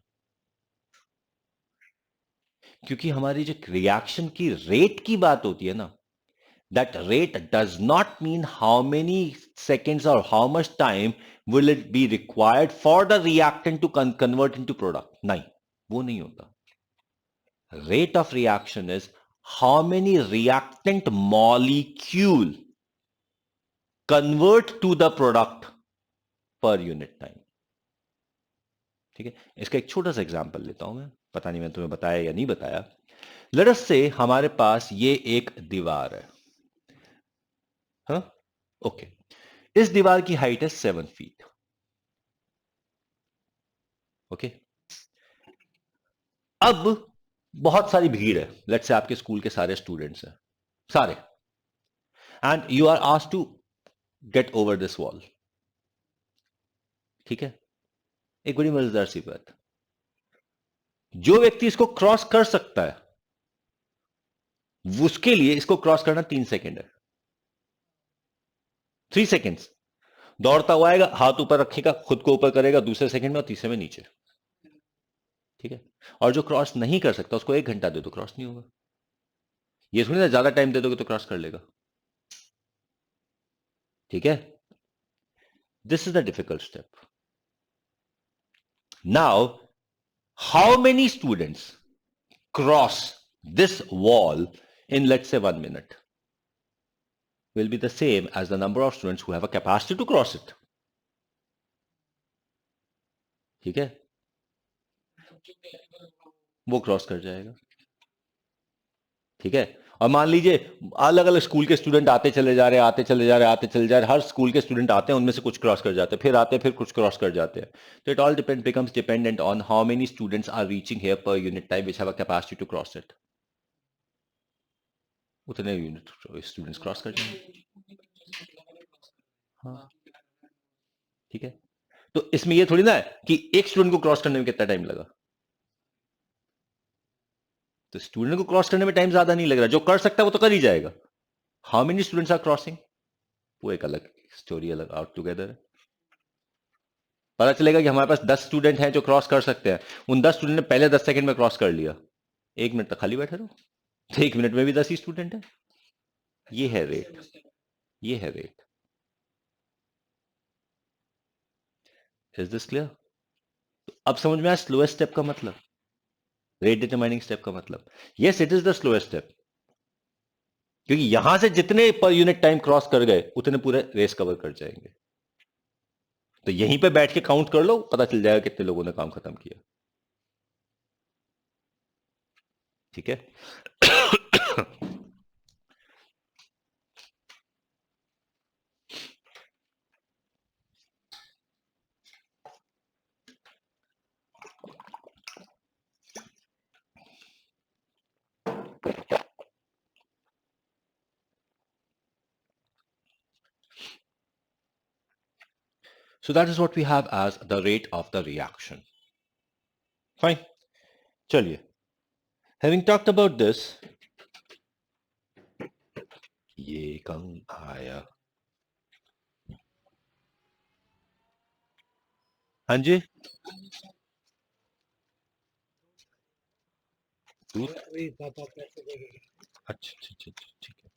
[SPEAKER 1] क्योंकि हमारी जो रिएक्शन की रेट की बात होती है ना, that rate does not mean how many seconds और how much time will it be required for the reactant to convert into product. नहीं, वो नहीं होता। Rate of reaction is how many reactant molecule convert to the product per unit time. ठीक है, इसका एक छोटा सा एग्जांपल लेता हूं मैं, पता नहीं मैं तुम्हें बताया या नहीं बताया। लेट अस से हमारे पास ये एक दीवार है, हाँ ओके, इस दीवार की हाइट है 7 फीट। ओके, अब बहुत सारी भीड़ है, लेट्स से आपके स्कूल के सारे स्टूडेंट्स हैं, सारे, and you are asked to get over this wall. ठीक है, एक बड़ी मजेदार सी बात, जो व्यक्ति इसको क्रॉस कर सकता है उसके लिए इसको क्रॉस करना 3 सेकेंड है, 3 सेकेंड्स। दौड़ता हुआ आएगा, हाथ ऊपर रखेगा, खुद को ऊपर करेगा, दूसरे सेकंड में और तीसरे में नीचे। ठीक है। और जो क्रॉस नहीं कर सकता उसको 1 घंटा दे दो, क्रॉस नहीं होगा। ये थोड़ी ना ज्यादा टाइम दे दोगे तो क्रॉस कर लेगा। ठीक है। This is the difficult step. Now how many students cross this wall in, let's say, 1 minute will be the same as the number of students who have a capacity to cross it. ठीक है। वो cross कर जाएगा। ठीक है। और मान लीजिए अलग अलग स्कूल के स्टूडेंट आते चले जा रहे हैं, आते चले जा रहे हैं, आते चले जा रहे हैं, हर स्कूल के स्टूडेंट आते हैं, उनमें से कुछ क्रॉस कर जाते हैं, फिर आते हैं, फिर कुछ क्रॉस कर जाते हैं। तो it all becomes dependent on how many students are reaching here per unit time which have a capacity to cross it. उतने यूनिट स्टूडेंट्स क्रॉस कर जाएंगे। हाँ। ठीक है। तो इसमें ये थोड़ी ना है कि एक स्टूडेंट को क्रॉस करने में कितना टाइम लगा। तो स्टूडेंट को क्रॉस करने में टाइम ज्यादा नहीं लग रहा, जो कर सकता है वो तो कर ही जाएगा। How many students are crossing, वो एक अलग स्टोरी, अलग आउट टुगेदर है। पता चलेगा कि हमारे पास 10 स्टूडेंट हैं जो क्रॉस कर सकते हैं, उन 10 स्टूडेंट ने पहले 10 सेकंड में क्रॉस कर लिया, 1 मिनट तक खाली बैठे रहो, तो 1 मिनट में भी 10 ही स्टूडेंट है। ये है रेट, ये है रेट। Is this clear? अब समझ में आया स्लोएस्ट स्टेप का मतलब, रेट डिटरमाइनिंग स्टेप का मतलब। Yes, it is the slowest step, क्योंकि यहां से जितने पर यूनिट टाइम क्रॉस कर गए उतने पूरे रेस कवर कर जाएंगे। तो यहीं पे बैठ के काउंट कर लो, पता चल जाएगा कितने लोगों ने काम खत्म किया। ठीक है। So that is what we have as the rate of the reaction. Fine. चलिए, having talked about this, ये कम आया। हाँ जी। दूध। अच्छा अच्छा अच्छा अच्छा, ठीक है।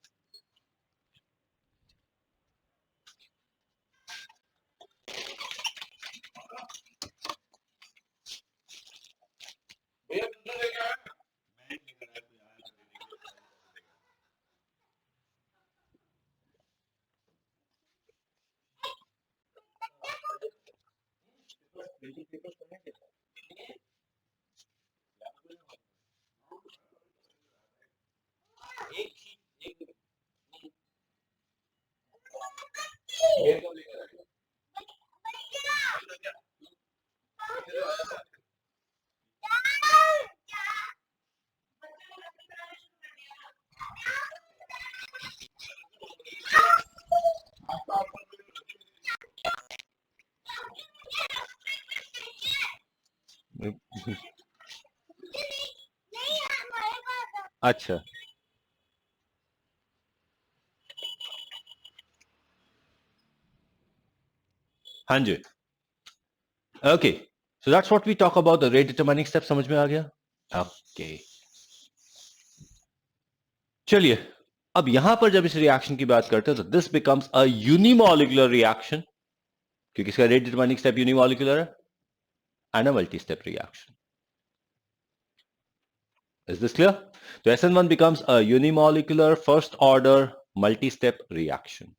[SPEAKER 1] अच्छा। हाँ जी। Okay, so that's what we talk about the rate determining step. समझ में आ गया? ओके। चलिए, अब यहां पर जब इस रिएक्शन की बात करते हैं तो this becomes a unimolecular reaction, क्योंकि इसका रेट डिटरमाइनिंग स्टेप यूनिमॉलिक्यूलर है, and a multi step reaction. Is this clear? तो SN1 becomes a unimolecular first order multi-step reaction.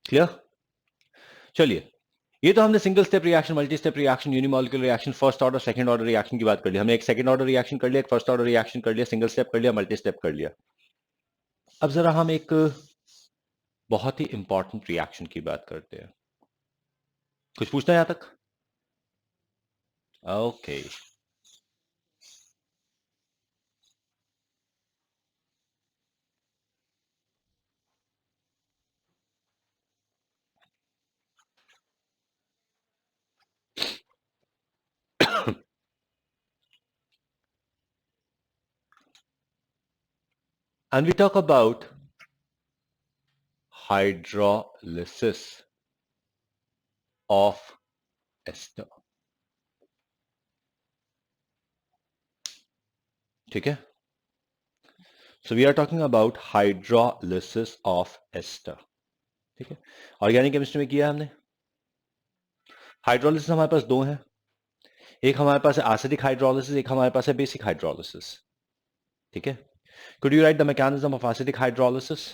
[SPEAKER 1] Clear? चलिए, ये तो हमने single step reaction, multi step reaction, unimolecular reaction, first order, second order reaction की बात कर ली। हमने एक सेकंड ऑर्डर रिएक्शन कर लिया, एक फर्स्ट ऑर्डर रिएक्शन कर लिया, सिंगल स्टेप कर लिया, मल्टी स्टेप कर लिया। अब जरा हम एक बहुत ही इंपॉर्टेंट रिएक्शन की बात करते हैं। कुछ पूछना है यहां तक? Okay. and we talk about hydrolysis of ester. ठीक है? So we are talking about hydrolysis of ester. ठीक है? ऑर्गेनिक केमिस्ट्री में किया हमने. हाइड्रोलिसिस हमारे पास दो हैं. एक हमारे पास है एसिडिक हाइड्रोलिसिस, एक हमारे पास है बेसिक हाइड्रोलिसिस. ठीक है? Could you write the mechanism of acidic hydrolysis?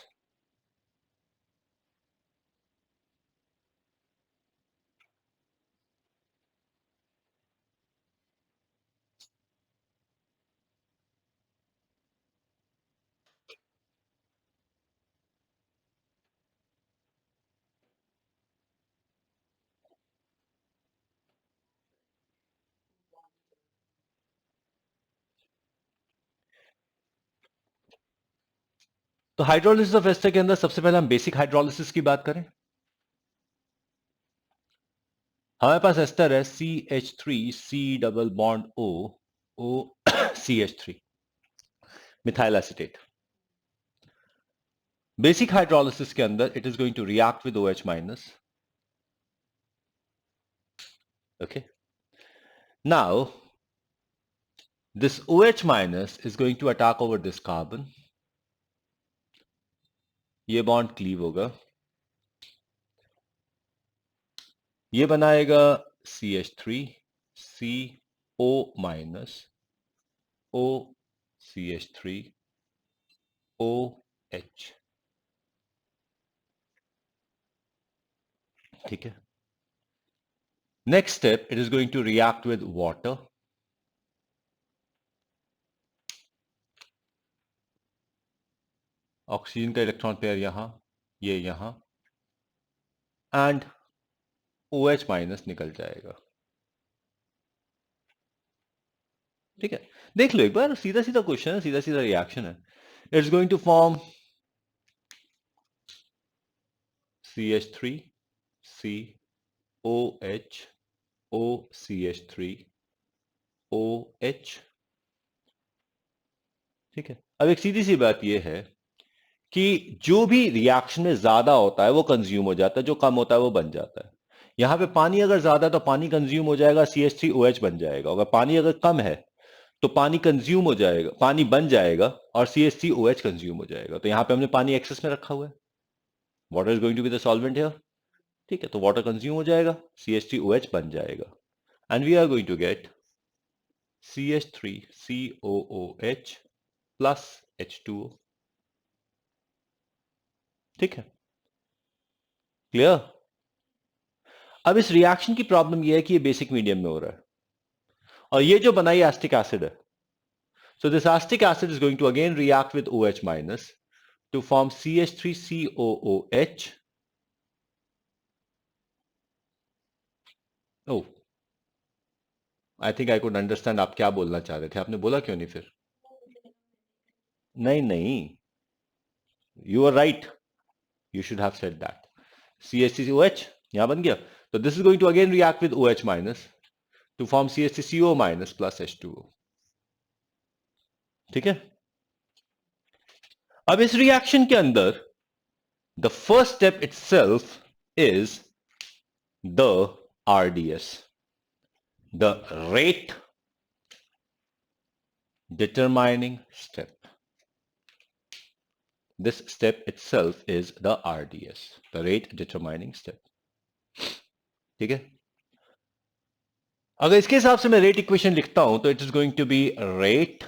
[SPEAKER 1] तो हाइड्रोलिसिस ऑफ एस्टर के अंदर सबसे पहले हम बेसिक हाइड्रोलिसिस की बात करें. हमारे पास एस्टर है CH3 C double bond O CH3 methyl acetate. Basic hydrolysis के अंदर it is going to react with OH minus. Okay, now this OH minus is going to attack over this carbon. ये bond cleave होगा, ये बनाएगा CH3 CO minus O CH3 OH. ठीक है. Next step, it is going to react with water. Oxygen का electron pair यहां, ये यहां, एंड OH माइनस निकल जाएगा. ठीक है, देख लो एक बार, सीधा सीधा क्वेश्चन है, सीधा सीधा रिएक्शन है. It's going to form CH3 COH OCH3 OH. ठीक है. अब एक सीधी सी बात यह है कि जो भी रिएक्शन में ज्यादा होता है वो कंज्यूम हो जाता है, जो कम होता है वो बन जाता है. यहां पे पानी अगर ज्यादा है तो पानी कंज्यूम हो जाएगा, CH3OH बन जाएगा. अगर पानी अगर कम है तो पानी कंज्यूम हो जाएगा, पानी बन जाएगा और CH3OH कंज्यूम हो जाएगा. तो यहां पे हमने पानी एक्सेस में रखा हुआ है. Water is going to be the solvent here. ठीक है, तो वाटर कंज्यूम हो जाएगा, CH3OH बन जाएगा, and we are going to get CH3COOH plus H2O. ठीक है, क्लियर. अब इस रिएक्शन की प्रॉब्लम यह है कि ये बेसिक मीडियम में हो रहा है और ये जो बनाई एसिटिक एसिड है. So this acetic acid is going to again react with OH minus to form CH3COOH. Oh, I think I could understand आप क्या बोलना चाह रहे थे. आपने बोला क्यों नहीं फिर? नहीं नहीं, you are right, you should have said that. CH3COH यहां बन गया, तो this is going to again react with OH minus to form CH3CO minus plus H2O. ठीक है. अब इस रिएक्शन के अंदर the first step itself is the RDS, the rate determining step. This step itself is the RDS, the rate determining step. ठीक है. अगर इसके हिसाब से मैं रेट इक्वेशन लिखता हूं तो it is going to be rate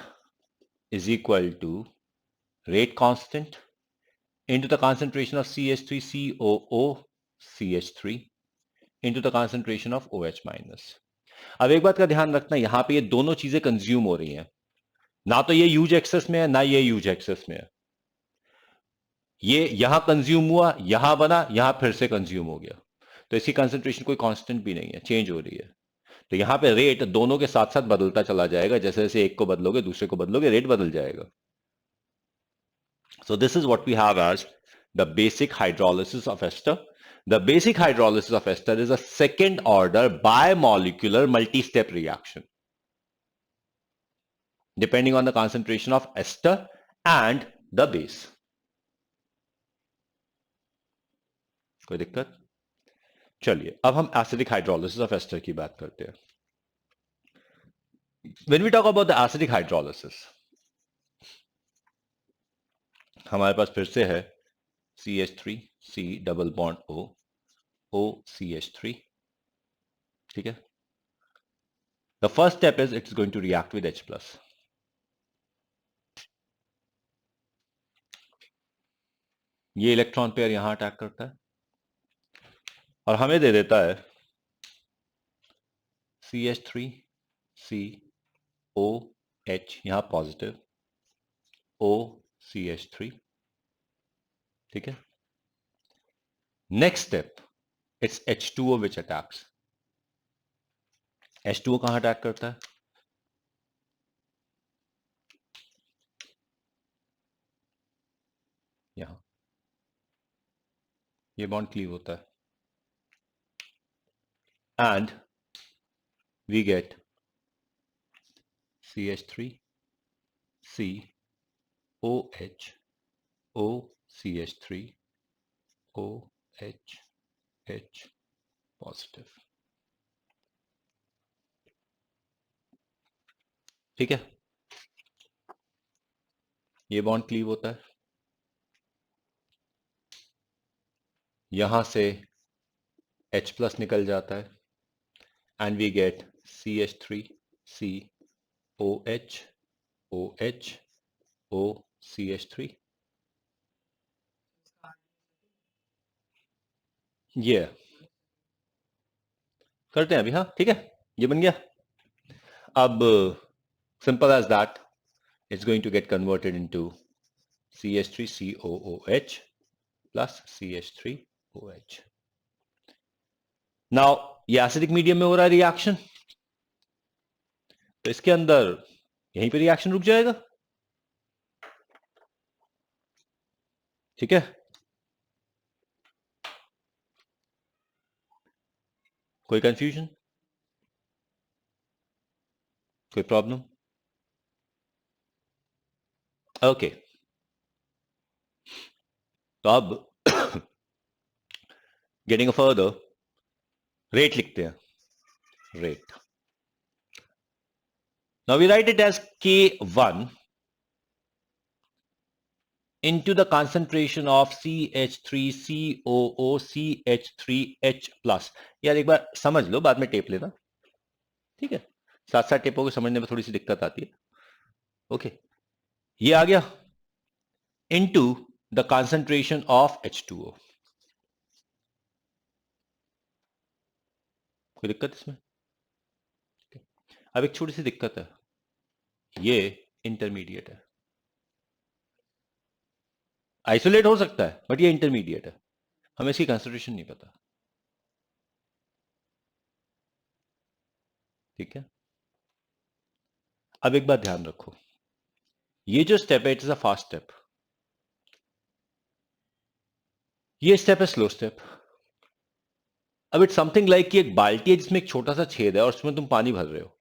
[SPEAKER 1] is equal to rate constant into the concentration of CH3COO into the concentration of OH minus. अब एक बात का ध्यान रखना, यहां पे ये दोनों चीजें कंज्यूम हो रही हैं, ना तो ये यूज एक्सेस में है ना ये यूज एक्सेस में है. ये यहां कंज्यूम हुआ, यहां बना, यहां फिर से कंज्यूम हो गया, तो इसकी कंसेंट्रेशन कोई कांस्टेंट भी नहीं है, चेंज हो रही है. तो यहां पे रेट दोनों के साथ साथ बदलता चला जाएगा, जैसे जैसे एक को बदलोगे दूसरे को बदलोगे रेट बदल जाएगा. So this is what we have as the basic hydrolysis of ester. The basic hydrolysis of ester is a second order bimolecular multi-step reaction. Depending on the concentration of ester and the base. कोई दिक्कत? चलिए अब हम acidic hydrolysis of ester की बात करते हैं। When we talk about the acidic hydrolysis, हमारे पास फिर से है CH3 C double bond O O CH3, ठीक है। The first step is it's going to react with H+। ये इलेक्ट्रॉन पेयर यहां अटैक करता है और हमें दे देता है CH3 C O H, यहां पॉजिटिव, O CH3, ठीक है। Next step, it's H2O which attacks. H2O कहां अटैक करता है? यहां, ये बॉन्ड क्लीव होता है and we get CH3 C OH O CH3 OH H positive, ठीक है। ये बॉन्ड क्लीव होता है, यहां से H+ निकल जाता है and we get CH3 C OH OH O CH3। ये करते हैं अभी, हाँ ठीक है, ये बन गया। अब simple as that, it's going to get converted into CH3COOH plus CH3OH। Now ये एसिडिक मीडियम में हो रहा है रिएक्शन, तो इसके अंदर यहीं पे रिएक्शन रुक जाएगा, ठीक है। कोई कंफ्यूजन, कोई प्रॉब्लम? ओके, तो अब गेटिंग फर्दर, रेट लिखते हैं, rate. Now we write it as K1 into the concentration of CH3COOCH3H+। यार एक बार समझ लो, बाद में टेप लेना, ठीक है। साथ साथ टेपों को समझने में थोड़ी सी दिक्कत आती है। ओके, ये आ गया into the concentration of H2O। कोई दिक्कत इसमें? अब एक छोटी सी दिक्कत है, ये इंटरमीडिएट है, आइसोलेट हो सकता है बट ये इंटरमीडिएट है, हमें इसकी कंसंट्रेशन नहीं पता, ठीक है। अब एक बात ध्यान रखो, ये जो स्टेप है it is a fast step, ये स्टेप है स्लो स्टेप। अब इट्स समथिंग लाइक कि एक बाल्टी है जिसमें एक छोटा सा छेद है और उसमें तुम पानी भर रहे हो।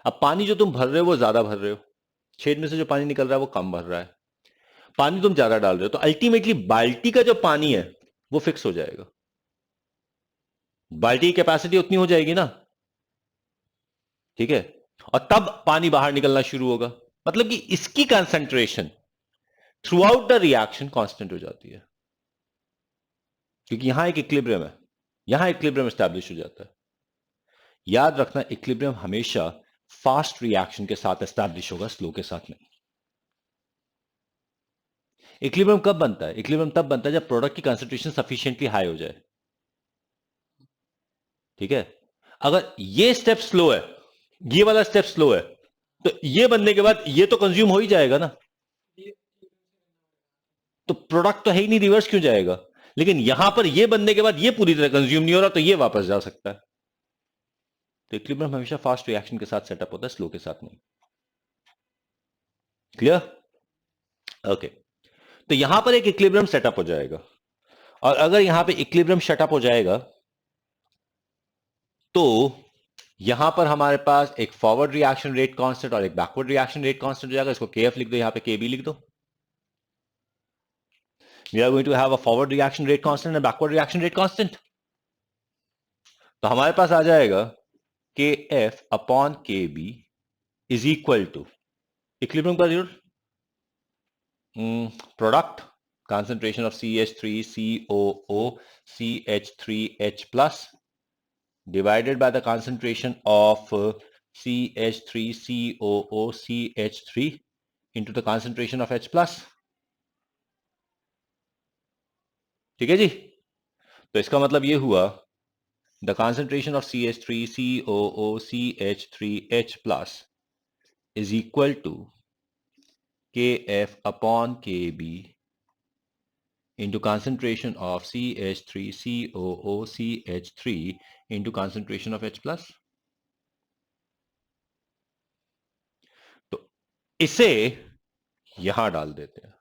[SPEAKER 1] अब पानी जो तुम भर रहे हो वो ज्यादा भर रहे हो, छेद में से जो पानी निकल रहा है वो कम भर रहा है, पानी तुम ज्यादा डाल रहे हो, तो अल्टीमेटली बाल्टी का जो पानी है वो फिक्स हो जाएगा, बाल्टी की कैपेसिटी उतनी हो जाएगी ना, ठीक है। और तब पानी बाहर निकलना शुरू होगा, मतलब कि इसकी concentration through out the reaction constant हो जाती है, क्योंकि यहां एक इक्विलिब्रियम है, यहां इक्विलिब्रियम एस्टैब्लिश हो जाता है। याद रखना, इक्विलिब्रियम हमेशा फास्ट रिएक्शन के साथ एस्टैब्लिश होगा, स्लो के साथ नहीं। इक्विलिब्रियम कब बनता है? इक्विलिब्रियम तब बनता है जब प्रोडक्ट की कंसंट्रेशन सफिशिएंटली हाई हो जाए, ठीक है। अगर ये स्टेप स्लो है, ये वाला स्टेप स्लो है, तो ये बनने के बाद ये तो कंज्यूम हो ही जाएगा ना, तो प्रोडक्ट तो है ही नहीं, रिवर्स क्यों जाएगा? लेकिन यहां पर ये बनने के बाद ये पूरी तरह कंज्यूम नहीं हो रहा, तो ये वापस जा सकता है। तो इक्विलिब्रियम हमेशा फास्ट रिएक्शन के साथ सेटअप होता है, स्लो के साथ नहीं। क्लियर? ओके, तो यहां पर एक इक्विलिब्रियम सेटअप हो जाएगा, और अगर यहां पे इक्विलिब्रियम सेटअप हो जाएगा तो यहां पर हमारे पास एक फॉरवर्ड रिएक्शन रेट कांस्टेंट और एक बैकवर्ड रिएक्शन रेट कांस्टेंट हो जाएगा। इसको केएफ लिख दो, यहां पे केबी लिख दो, We are going to have a forward reaction rate constant and backward reaction rate constant. तो हमारे पास आ जाएगा KF upon KB is equal to equilibrium का rule, product concentration of CH3COO CH3H plus divided by the concentration of CH3COO CH3 into the concentration of H plus. ठीक है जी? तो इसका मतलब ये हुआ the concentration of CH3COO CH3H plus is equal to KF upon KB into concentration of CH3COO CH3 into concentration of H plus. तो इसे यहां डाल देते हैं.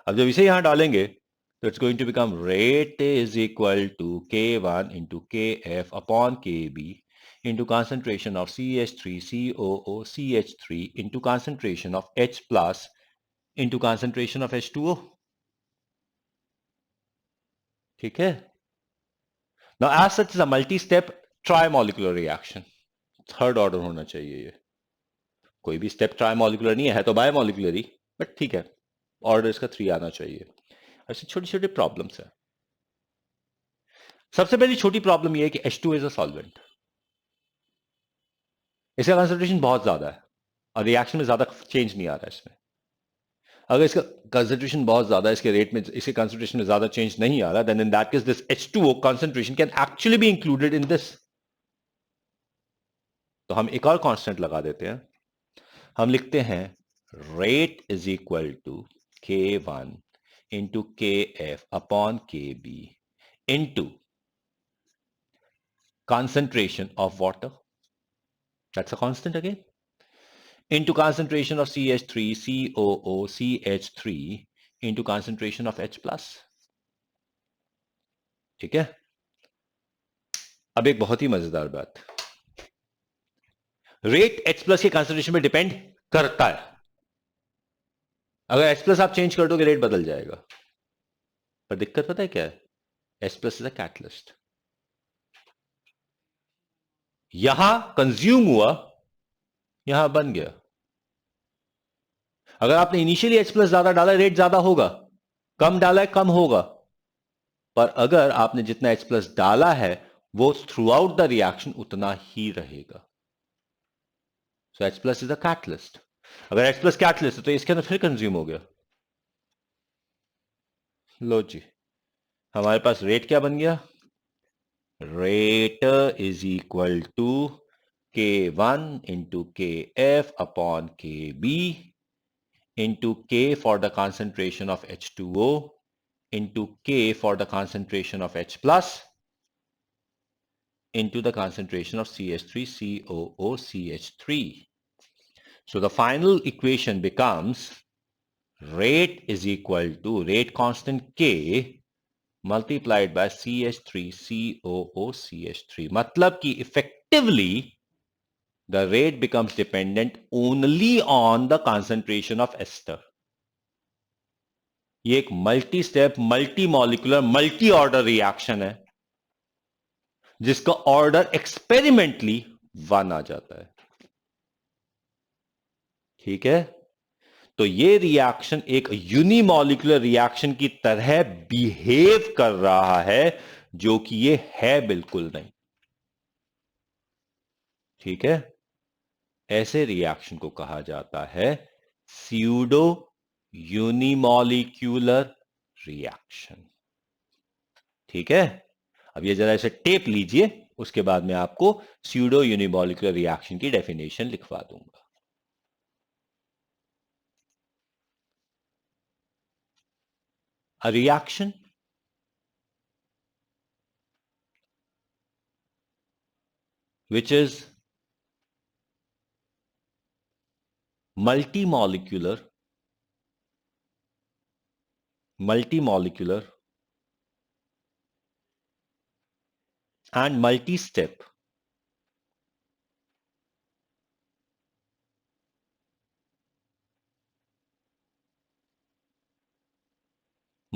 [SPEAKER 1] अब जब इसे यहां डालेंगे तो it's going to become rate is equal to K1 into KF upon KB into concentration of CH3COO CH3 into concentration of H plus into concentration of H2O. ठीक है? Now as such is a multi-step tri-molecular reaction. Third order होना चाहिए ये. कोई भी step try-molecular नहीं है तो बायोमॉलिक्यूलर ही, बट ठीक है, ऑर्डर इसका 3 आना चाहिए. ऐसे छोटी छोटी प्रॉब्लम्स है. सबसे पहली छोटी प्रॉब्लम ये है कि H2 इज अ सॉल्वेंट. इसका कंसंट्रेशन बहुत ज्यादा है और रिएक्शन में ज्यादा चेंज नहीं आ रहा है इसमें. अगर इसका कंसंट्रेशन बहुत ज्यादा है, इसके रेट में, इसके कंसंट्रेशन में ज्यादा चेंज नहीं आ रहा, then in that case this H2O concentration can actually be included in this. तो हम एक और कांस्टेंट लगा देते हैं. हम लिखते हैं rate is equal to K1 into KF upon KB into concentration of water, that's a constant again, into concentration of CH3COO CH3 into concentration of H plus. ठीक है? अब एक बहुत ही मजेदार बात, रेट H plus के कंसंट्रेशन में depend करता है. अगर H plus आप चेंज कर दोगे रेट बदल जाएगा. पर दिक्कत पता है क्या है? H plus is a catalyst. यहां कंज्यूम हुआ, यहां बन गया. अगर आपने इनिशियली H प्लस ज्यादा डाला रेट ज्यादा होगा, कम डाला है कम होगा. पर अगर आपने जितना H प्लस डाला है वो थ्रू आउट द रिएक्शन उतना ही रहेगा. सो H plus is a catalyst. अगर H प्लस कैटलिस्ट है तो इसके अंदर फिर कंज्यूम हो गया. लो जी, हमारे पास रेट क्या बन गया? Rate is equal to K1 into KF upon KB into K for the concentration of H2O into K for the concentration of H plus into the concentration of CH3COO CH3. So the final equation becomes rate is equal to rate constant K multiplied by CH3COO CH3. मतलब कि effectively the rate becomes dependent only on the concentration of ester. ये एक multi step, multi molecular, multi order reaction है जिसका order experimentally 1 आ जाता है. ठीक है? तो ये रिएक्शन एक यूनिमॉलिक्यूलर रिएक्शन की तरह बिहेव कर रहा है, जो कि ये है बिल्कुल नहीं. ठीक है? ऐसे रिएक्शन को कहा जाता है स्यूडो यूनिमॉलिक्यूलर रिएक्शन. ठीक है? अब ये जरा इसे टेप लीजिए, उसके बाद मैं आपको स्यूडो यूनिमॉलिक्यूलर रिएक्शन की डेफिनेशन लिखवा दूंगा. A reaction which is multimolecular and multi-step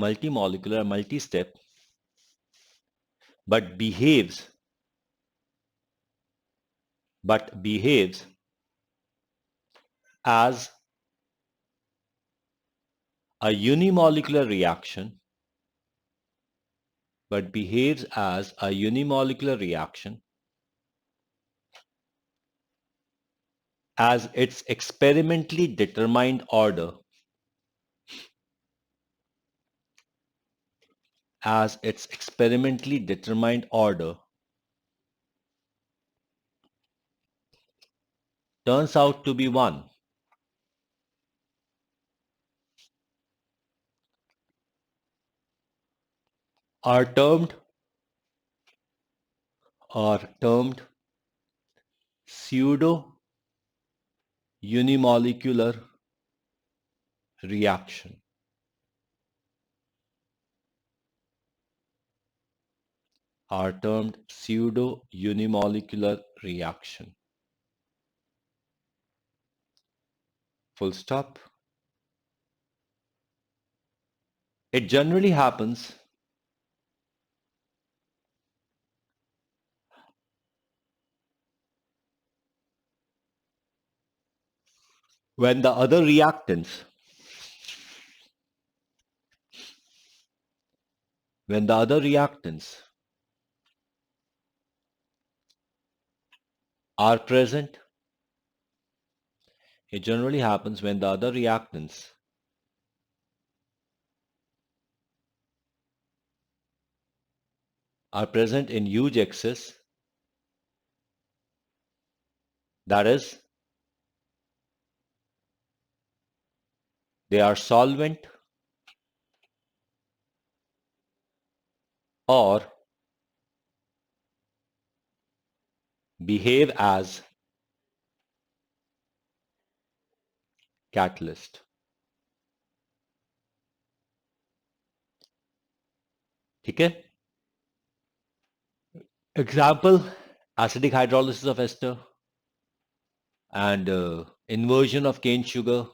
[SPEAKER 1] multimolecular, multi-step, but behaves as a unimolecular reaction, as its experimentally determined order turns out to be 1, are termed pseudo unimolecular reaction. Full stop. It generally happens when the other reactants are present. It generally happens when the other reactants are present in huge excess. That is, they are solvent or behave as catalyst. ठीक है? Example, acidic hydrolysis of ester and inversion of cane sugar.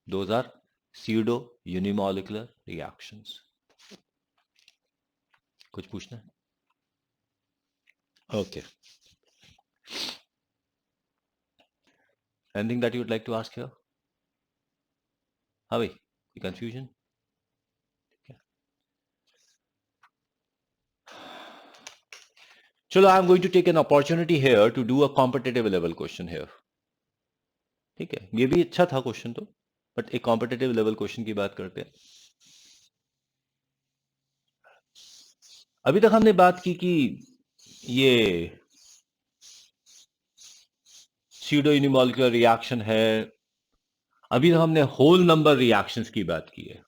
[SPEAKER 1] Those are pseudo unimolecular reactions. कुछ पूछना है? Okay. Anything that you would like to ask here? Havi, confusion? Okay. Chalo, I'm going to take an opportunity here to do a competitive level question here. ठीक है, ये भी अच्छा था question तो, बट एक कॉम्पिटिटिव लेवल क्वेश्चन की बात करते हैं. अभी तक हमने बात की कि ये स्यूडो यूनिमोलिकुलर रिएक्शन है. अभी तक हमने होल नंबर रिएक्शंस की बात की है.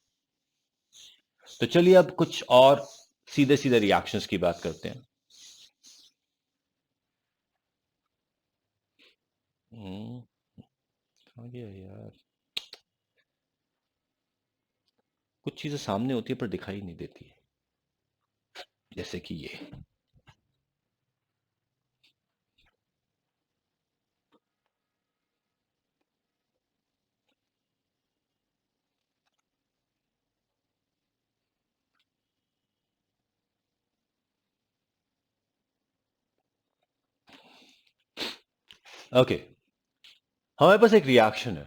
[SPEAKER 1] तो चलिए अब कुछ और सीधे सीधे रिएक्शंस की बात करते हैं. कहाँ गया यार? कुछ चीजें सामने होती है पर दिखाई नहीं देती है, जैसे कि ये. ओके, हमारे पास एक रिएक्शन है.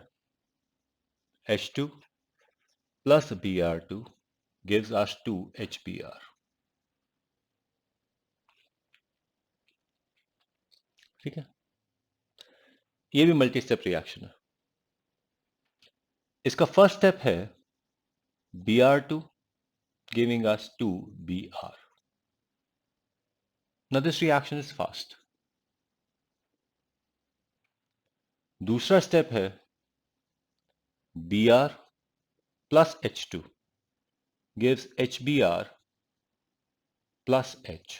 [SPEAKER 1] H2 plus Br2 gives us 2 HBr. ठीक है, ये भी मल्टी स्टेप रिएक्शन है. इसका फर्स्ट स्टेप है Br2 giving us 2 Br. Now this reaction is fast. दूसरा स्टेप है Br plus H2 gives HBr plus H.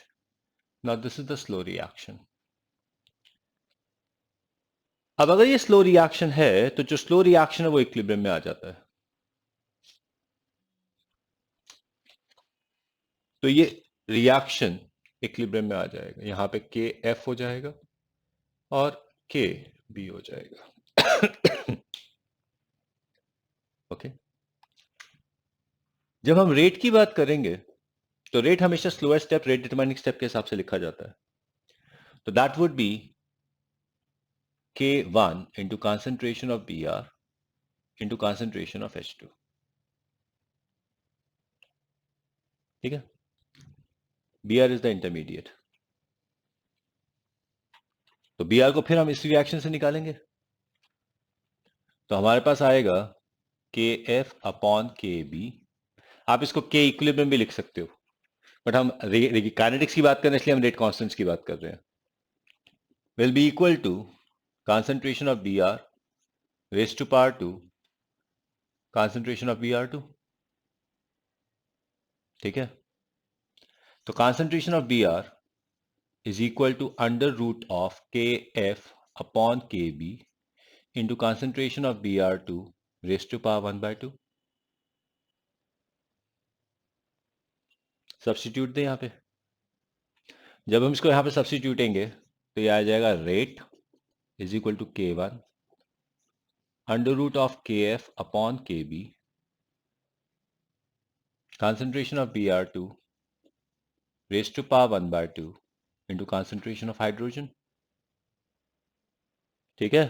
[SPEAKER 1] Now this is the slow reaction. अब अगर ये स्लो रिएक्शन है तो जो स्लो रिएक्शन है वो इक्विलिब्रियम में आ जाता है. तो ये रिएक्शन इक्विलिब्रियम में आ जाएगा. यहां पे KF हो जाएगा और KB हो जाएगा. ओके. जब हम रेट की बात करेंगे तो रेट हमेशा slowest step rate determining step के हिसाब से लिखा जाता है. तो that would be K1 into concentration of Br into concentration of H2. ठीक है. Br is the intermediate. तो Br को फिर हम इस रिएक्शन से निकालेंगे. तो हमारे पास आएगा Kf अपॉन Kb. आप इसको K इक्विलिब्रियम भी लिख सकते हो, बट हम काइनेटिक्स की बात कर रहे हैं इसलिए हम रेट कांस्टेंट्स की बात कर रहे हैं. Will be equal to concentration of Br raised to power 2 concentration of Br2. ठीक है. तो concentration of Br is equal to under root of Kf upon Kb into concentration of Br2 raised to power 1 by 2. Substitute दें यहां पे. जब हम इसको यहां पे सब्स्टिट्यूटेंगे तो ये आ जाएगा rate is equal to K1 under root of Kf upon Kb concentration of Br2 raised to power 1 by 2 into concentration of hydrogen. ठीक है.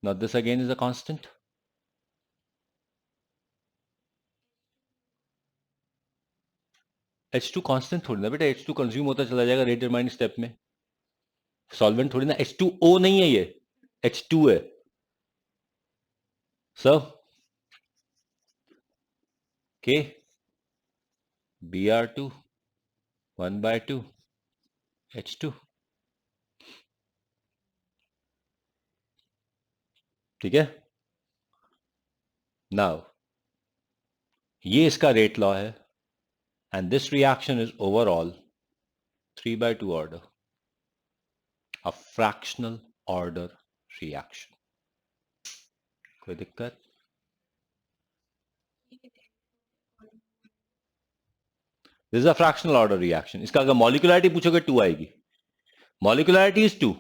[SPEAKER 1] Now this again is a constant. H2 constant थोड़ी ना बेटा, H2 कंज्यूम होता चला जाएगा rate determining step में. Solvent थोड़ी ना, H2O नहीं है ये, H2 है. Sir K Br2 1 by 2 H2. ठीक है. नाउ ये इसका रेट लॉ है and this reaction is overall 3 by 2 order, a fractional order reaction. कोई दिक्कत? This is a fractional order reaction. इसका अगर मॉलिक्युलरिटी पूछोगे 2 आएगी. मॉलिक्युलरिटी इज 2,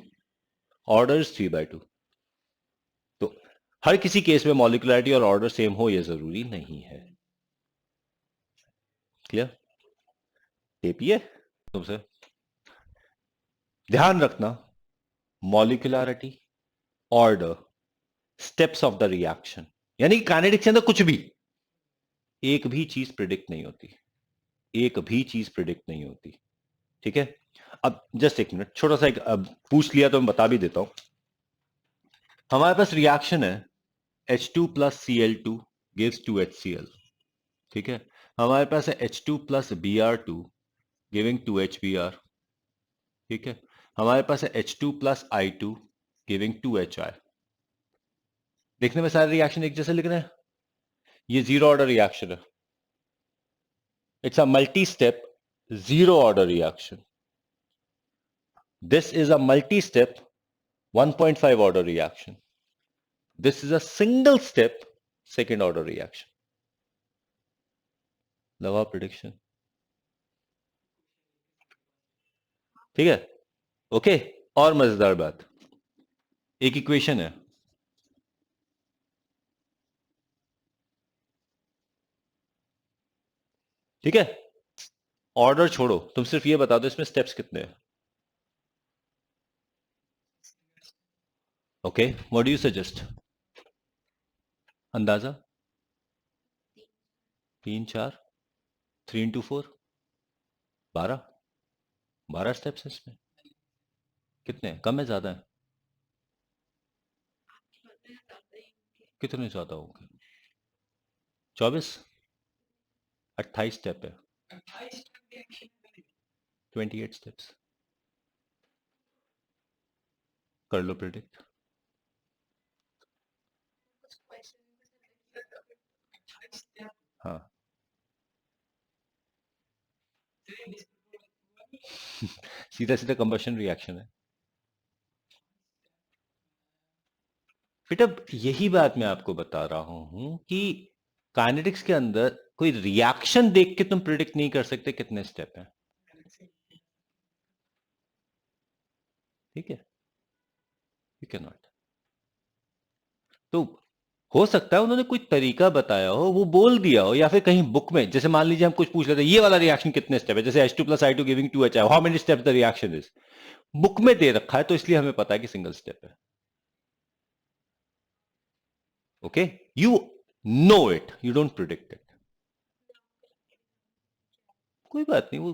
[SPEAKER 1] ऑर्डर इज 3 by 2. तो हर किसी केस में मॉलिक्युलरिटी और ऑर्डर सेम हो यह जरूरी नहीं है. क्लियर? टेपी है तुमसे. ध्यान रखना, molecularity, order, steps of the reaction, यानी कि काइनेटिक्स के अंदर कुछ भी, एक भी चीज प्रिडिक्ट नहीं होती. एक भी चीज प्रिडिक्ट नहीं होती. ठीक है. अब जस्ट एक मिनट, छोटा सा एक पूछ लिया तो मैं बता भी देता हूं. हमारे पास रिएक्शन है H2 plus Cl2 gives 2HCl. ठीक है. हमारे पास है H2 plus Br2 giving 2HBr. ठीक है. हमारे पास है H2 plus I2 giving 2HI. देखने में सारे रिएक्शन एक जैसे लिख रहे हैं. ये जीरो ऑर्डर रिएक्शन है. It's a multi step zero order reaction. This is a multi step 1.5 order reaction. This is a single step second order reaction. लगा प्रिडिक्शन. ठीक है. ओके. और मजेदार बात, एक इक्वेशन है. ठीक है. ऑर्डर छोड़ो, तुम सिर्फ ये बता दो इसमें स्टेप्स कितने हैं. Okay. What do you suggest? अंदाजा 3 4 3 into 4 12. 12 स्टेप्स है इसमें. कितने, कम है ज्यादा है? कितने ज्यादा होंगे? 24. 28 स्टेप है. 28 स्टेप्स. कर लो प्रिडिक्ट. हाँ. सीधा सीधा कंबशन रिएक्शन है बेटा. यही बात मैं आपको बता रहा हूं कि काइनेटिक्स के अंदर कोई रिएक्शन देख के तुम प्रिडिक्ट नहीं कर सकते कितने स्टेप हैं. ठीक है. You can not. तो हो सकता है उन्होंने कोई तरीका बताया हो, वो बोल दिया हो, या फिर कहीं बुक में, जैसे मान लीजिए हम कुछ पूछ लेते हैं, ये वाला रिएक्शन कितने स्टेप है, जैसे H2 plus I2 giving 2H, how many step the reaction is, book में दे रखा है, तो इसलिए हमें पता है कि सिंगल स्टेप है. Okay, you know it, you don't predict it. कोई बात नहीं, वो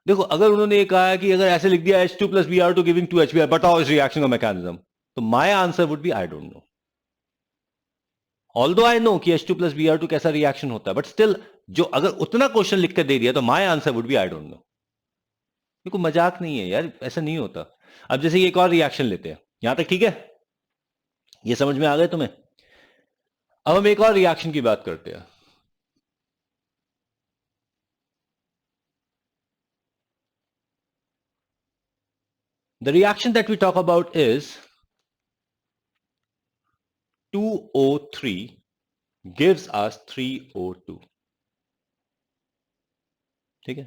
[SPEAKER 1] देखो, अगर उन्होंने ये कहा है कि अगर ऐसे लिख दिया H2 plus Br2 giving 2HBr, बताओ इस रिएक्शन का मैकेनिज्म, तो my answer would be I don't know. Although I know कि H2 प्लस Br2 कैसा रिएक्शन होता है, बट स्टिल जो अगर उतना क्वेश्चन लिख कर दे दिया, तो my answer would be I don't know. ये कोई मजाक नहीं है यार, ऐसा नहीं होता. अब जैसे एक और रिएक्शन लेते हैं, यहां तक ठीक है, ये समझ में आ गए तुम्हें. अब हम एक और रिएक्शन की बात करते हैं. The reaction that we talk about is 2O3 gives us 3O2. ठीक है,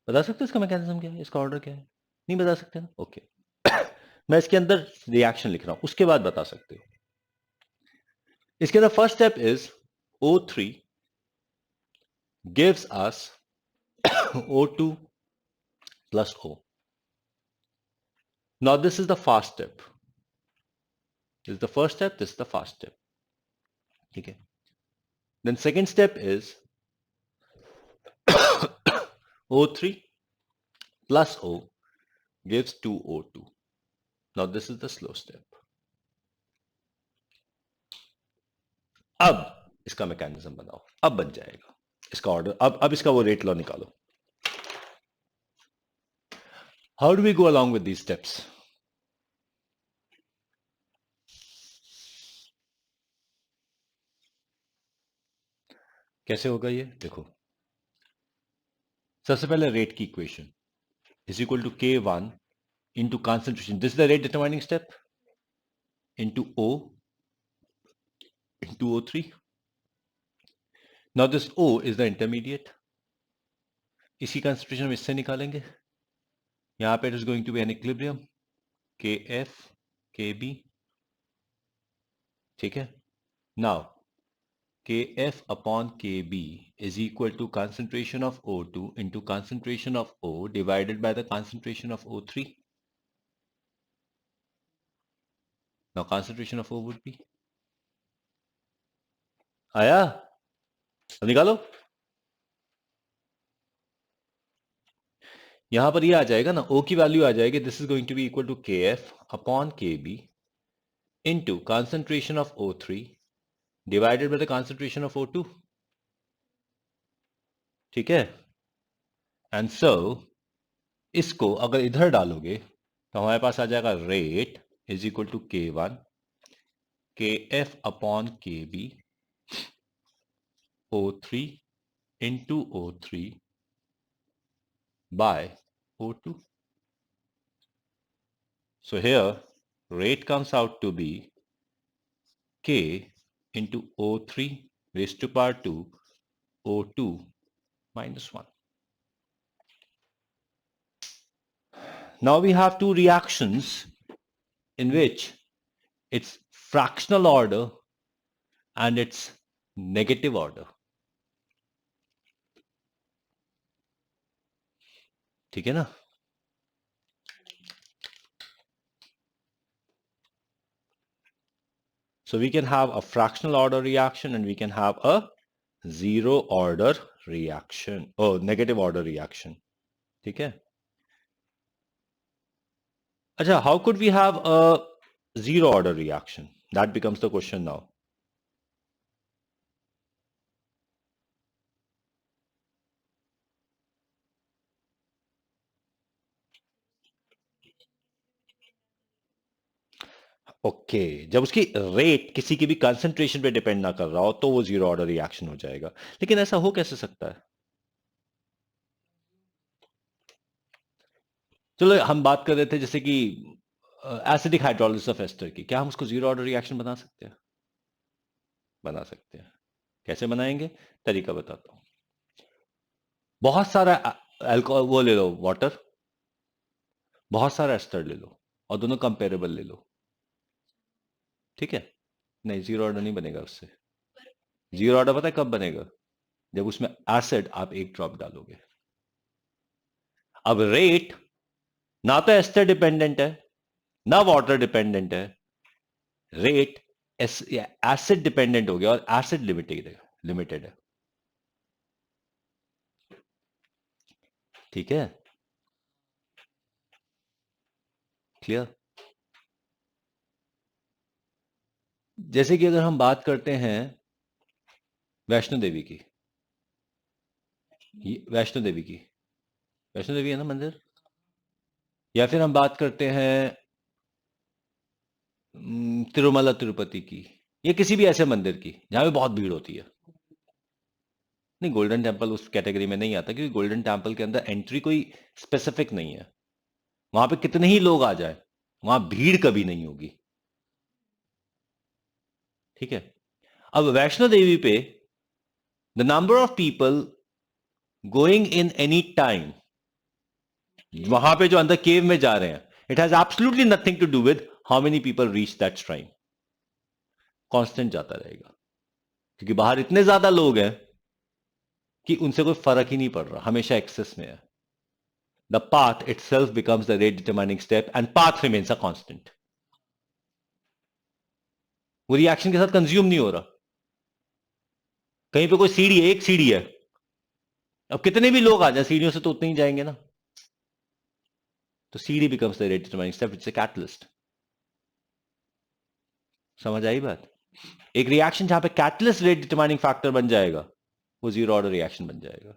[SPEAKER 1] बता सकते हो इसका मैकेनिज्म क्या है, इसका ऑर्डर क्या है? नहीं बता सकते ना, ओके. मैं इसके अंदर रिएक्शन लिख रहा हूं, उसके बाद बता सकते हो. इसके अंदर first step is O3 gives us O2 plus O. Now this is the fast step. This is the first step, this is the fast step. ठीक है. Then second step is O3 plus O gives 2O2. Now this is the slow step. अब इसका mechanism बनाओ, अब बन जाएगा इसका order. अब इसका वो रेट लॉ निकालो. How do we go along with these steps? कैसे होगा ये देखो. सबसे पहले रेट की equation is equal to K1 into concentration. This is the rate determining step, into O into O3. Now this O is the intermediate. इसकी concentration हम इससे निकालेंगे. यहां पे it is going to be an equilibrium, Kf Kb. ठीक है. Now Kf upon Kb is equal to concentration of O2 into concentration of O divided by the concentration of O3. Now concentration of O would be, आया, अब निकालो. यहां पर ये आ जाएगा ना, O की वैल्यू आ जाएगी, this is going to be equal to Kf upon Kb into concentration of O3 divided by the concentration of O2. ठीक है. एंड सो इसको अगर इधर डालोगे तो हमारे पास आ जाएगा rate is equal to K1 Kf upon Kb O3 into O3 by O2. So here rate comes out to be K into O3 raised to power 2 O2 minus 1. Now we have two reactions in which it's fractional order and it's negative order. ठीक है ना. So we can have a fractional order reaction and we can have a zero order reaction or negative order reaction. ठीक है. अच्छा, how could we have a zero order reaction? That becomes the question now. Okay, जब उसकी rate किसी की भी concentration पे depend ना कर रहा हो तो वो जीरो ऑर्डर रिएक्शन हो जाएगा. लेकिन ऐसा हो कैसे सकता है? चलो हम बात कर रहे थे जैसे कि एसिडिक हाइड्रोलिसिस ऑफ एस्टर की, क्या हम उसको जीरो ऑर्डर रिएक्शन बना सकते हैं? बना सकते हैं. कैसे बनाएंगे? तरीका बताता हूं. बहुत सारा अल्कोहल वो ले लो, वाटर, बहुत सारा एस्टर ले लो और दोनों कंपेरेबल ले लो. ठीक है. नहीं, जीरो ऑर्डर नहीं बनेगा उससे। जीरो ऑर्डर पता है कब बनेगा? जब उसमें एसिड आप एक ड्रॉप डालोगे। अब रेट ना तो एस्टर डिपेंडेंट है ना वाटर डिपेंडेंट है, रेट एसिड डिपेंडेंट हो गया, और एसिड लिमिटेड है। ठीक है, क्लियर? जैसे कि अगर हम बात करते हैं वैष्णो देवी की, वैष्णो देवी की, वैष्णो देवी है ना मंदिर, या फिर हम बात करते हैं तिरुमला तिरुपति की, या किसी भी ऐसे मंदिर की जहां पे बहुत भीड़ होती है। नहीं, गोल्डन टेम्पल उस कैटेगरी में नहीं आता, क्योंकि गोल्डन टेम्पल के अंदर एंट्री कोई स्पेसिफिक नहीं है। वहां पे कितने ही लोग आ जाए, वहां भीड़ कभी नहीं होगी। ठीक है। अब वैष्णो देवी पे the number of people going in any time, वहां पे जो अंदर केव में जा रहे हैं, it has absolutely nothing to do with how many people reach that shrine. Constant जाता रहेगा, क्योंकि बाहर इतने ज्यादा लोग हैं कि उनसे कोई फर्क ही नहीं पड़ रहा, हमेशा एक्सेस में है। The path it self becomes the rate determining step and path remains a constant. वो रिएक्शन के साथ कंज्यूम नहीं हो रहा। कहीं पे कोई सीढ़ी है, एक सीढ़ी है, अब कितने भी लोग आ जाए सीढ़ियों से तो उतने ही जाएंगे ना। तो सीढ़ी becomes the rate determining step, it's a catalyst. समझ आई बात? एक रिएक्शन जहां पे कैटलिस्ट रेट डिटरमाइनिंग फैक्टर बन जाएगा, वो जीरो ऑर्डर रिएक्शन बन जाएगा।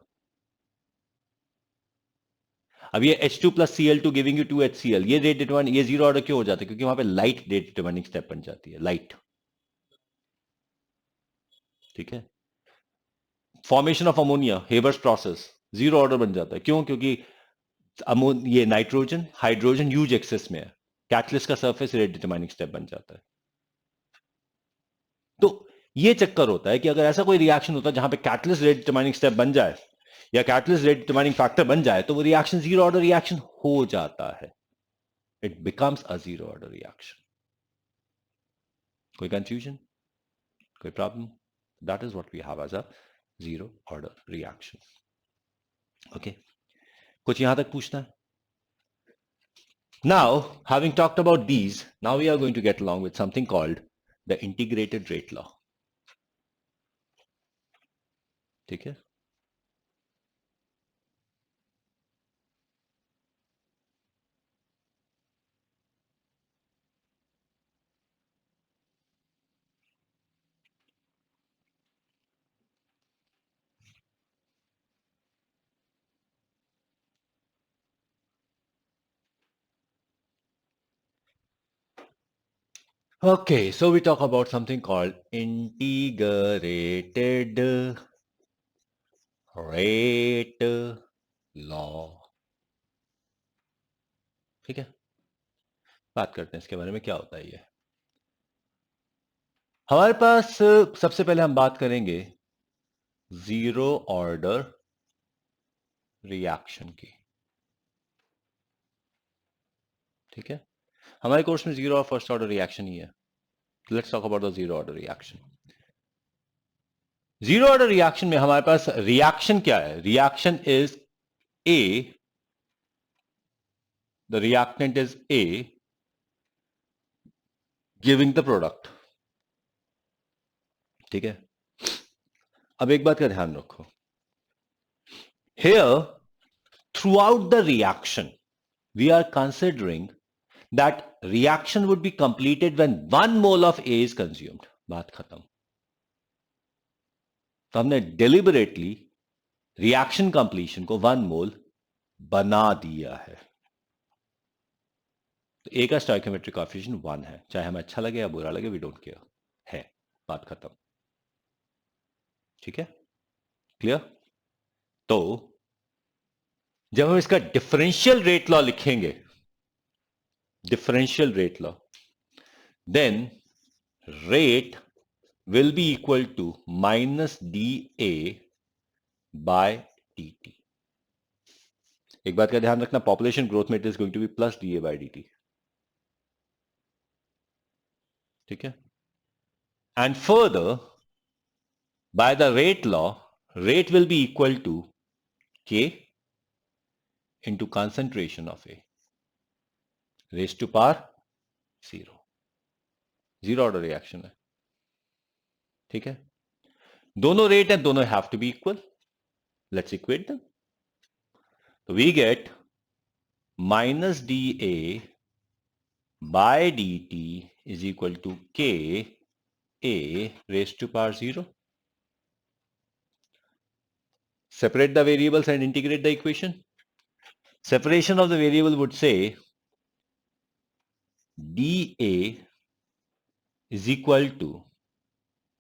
[SPEAKER 1] अब ये H2 plus Cl2 giving you 2HCl, ये रेट डिटरमाइन, ये जीरो ऑर्डर क्यों हो जाता है? क्योंकि वहां पे लाइट रेट डिटरमाइनिंग स्टेप बन जाती है, लाइट। ठीक है। Formation of ammonia, Haber's process, zero order बन जाता है। क्यों? क्योंकि ये नाइट्रोजन हाइड्रोजन ह्यूज एक्सेस में है, कैटलिस्ट का सरफेस रेट डिटरमाइनिंग स्टेप बन जाता है। तो ये चक्कर होता है कि अगर ऐसा कोई रिएक्शन होता है जहां पे कैटलिस्ट रेट डिटरमाइनिंग स्टेप बन जाए या कैटलिस्ट रेट डिटरमाइनिंग फैक्टर बन जाए, तो वो रिएक्शन जीरो ऑर्डर रिएक्शन हो जाता है। It becomes a zero order reaction. कोई कंफ्यूजन, कोई problem? That is what we have as a zero order reaction. Okay, कुछ यहां तक पूछना है? Now, having talked about these, now we are going to get along with something called the integrated rate law. ठीक है। Okay, so we talk about something called integrated rate law. ठीक है, बात करते हैं इसके बारे में, क्या होता है ये। हमारे पास सबसे पहले हम बात करेंगे जीरो ऑर्डर रिएक्शन की। ठीक है, हमारे कोर्स में जीरो और फर्स्ट ऑर्डर रिएक्शन ही है। Let's talk about the zero order reaction. Zero order reaction में हमारे पास रिएक्शन क्या है? Reaction is a, the reactant is a giving the product. ठीक है, अब एक बात का ध्यान रखो, here throughout the reaction we are considering that reaction would be completed when 1 mole of A is consumed. बात खत्म। तो हमने deliberately रिएक्शन कंप्लीशन को 1 मोल बना दिया है। तो ए का स्टोइकियोमेट्रिक कोएफिशिएंट 1 है, चाहे हमें अच्छा लगे या बुरा लगे, वी डोंट केयर, है, बात खत्म। ठीक है, क्लियर? तो जब हम इसका डिफरेंशियल रेट लॉ लिखेंगे, differential rate law, then rate will be equal to minus dA by dt. एक बात का ध्यान रखना, पॉपुलेशन ग्रोथ में it is going to be plus dA by dt। ठीक है, And further, by the rate law, rate will be equal to K into concentration of A raised to power 0. Zero order reaction है, ठीक है। दोनों rate है, दोनों have to be equal. Let's equate them. तो we get minus D A by D T is equal to K A raise to power 0. Separate the variables and integrate the equation. Separation of the variable would say dA is equal to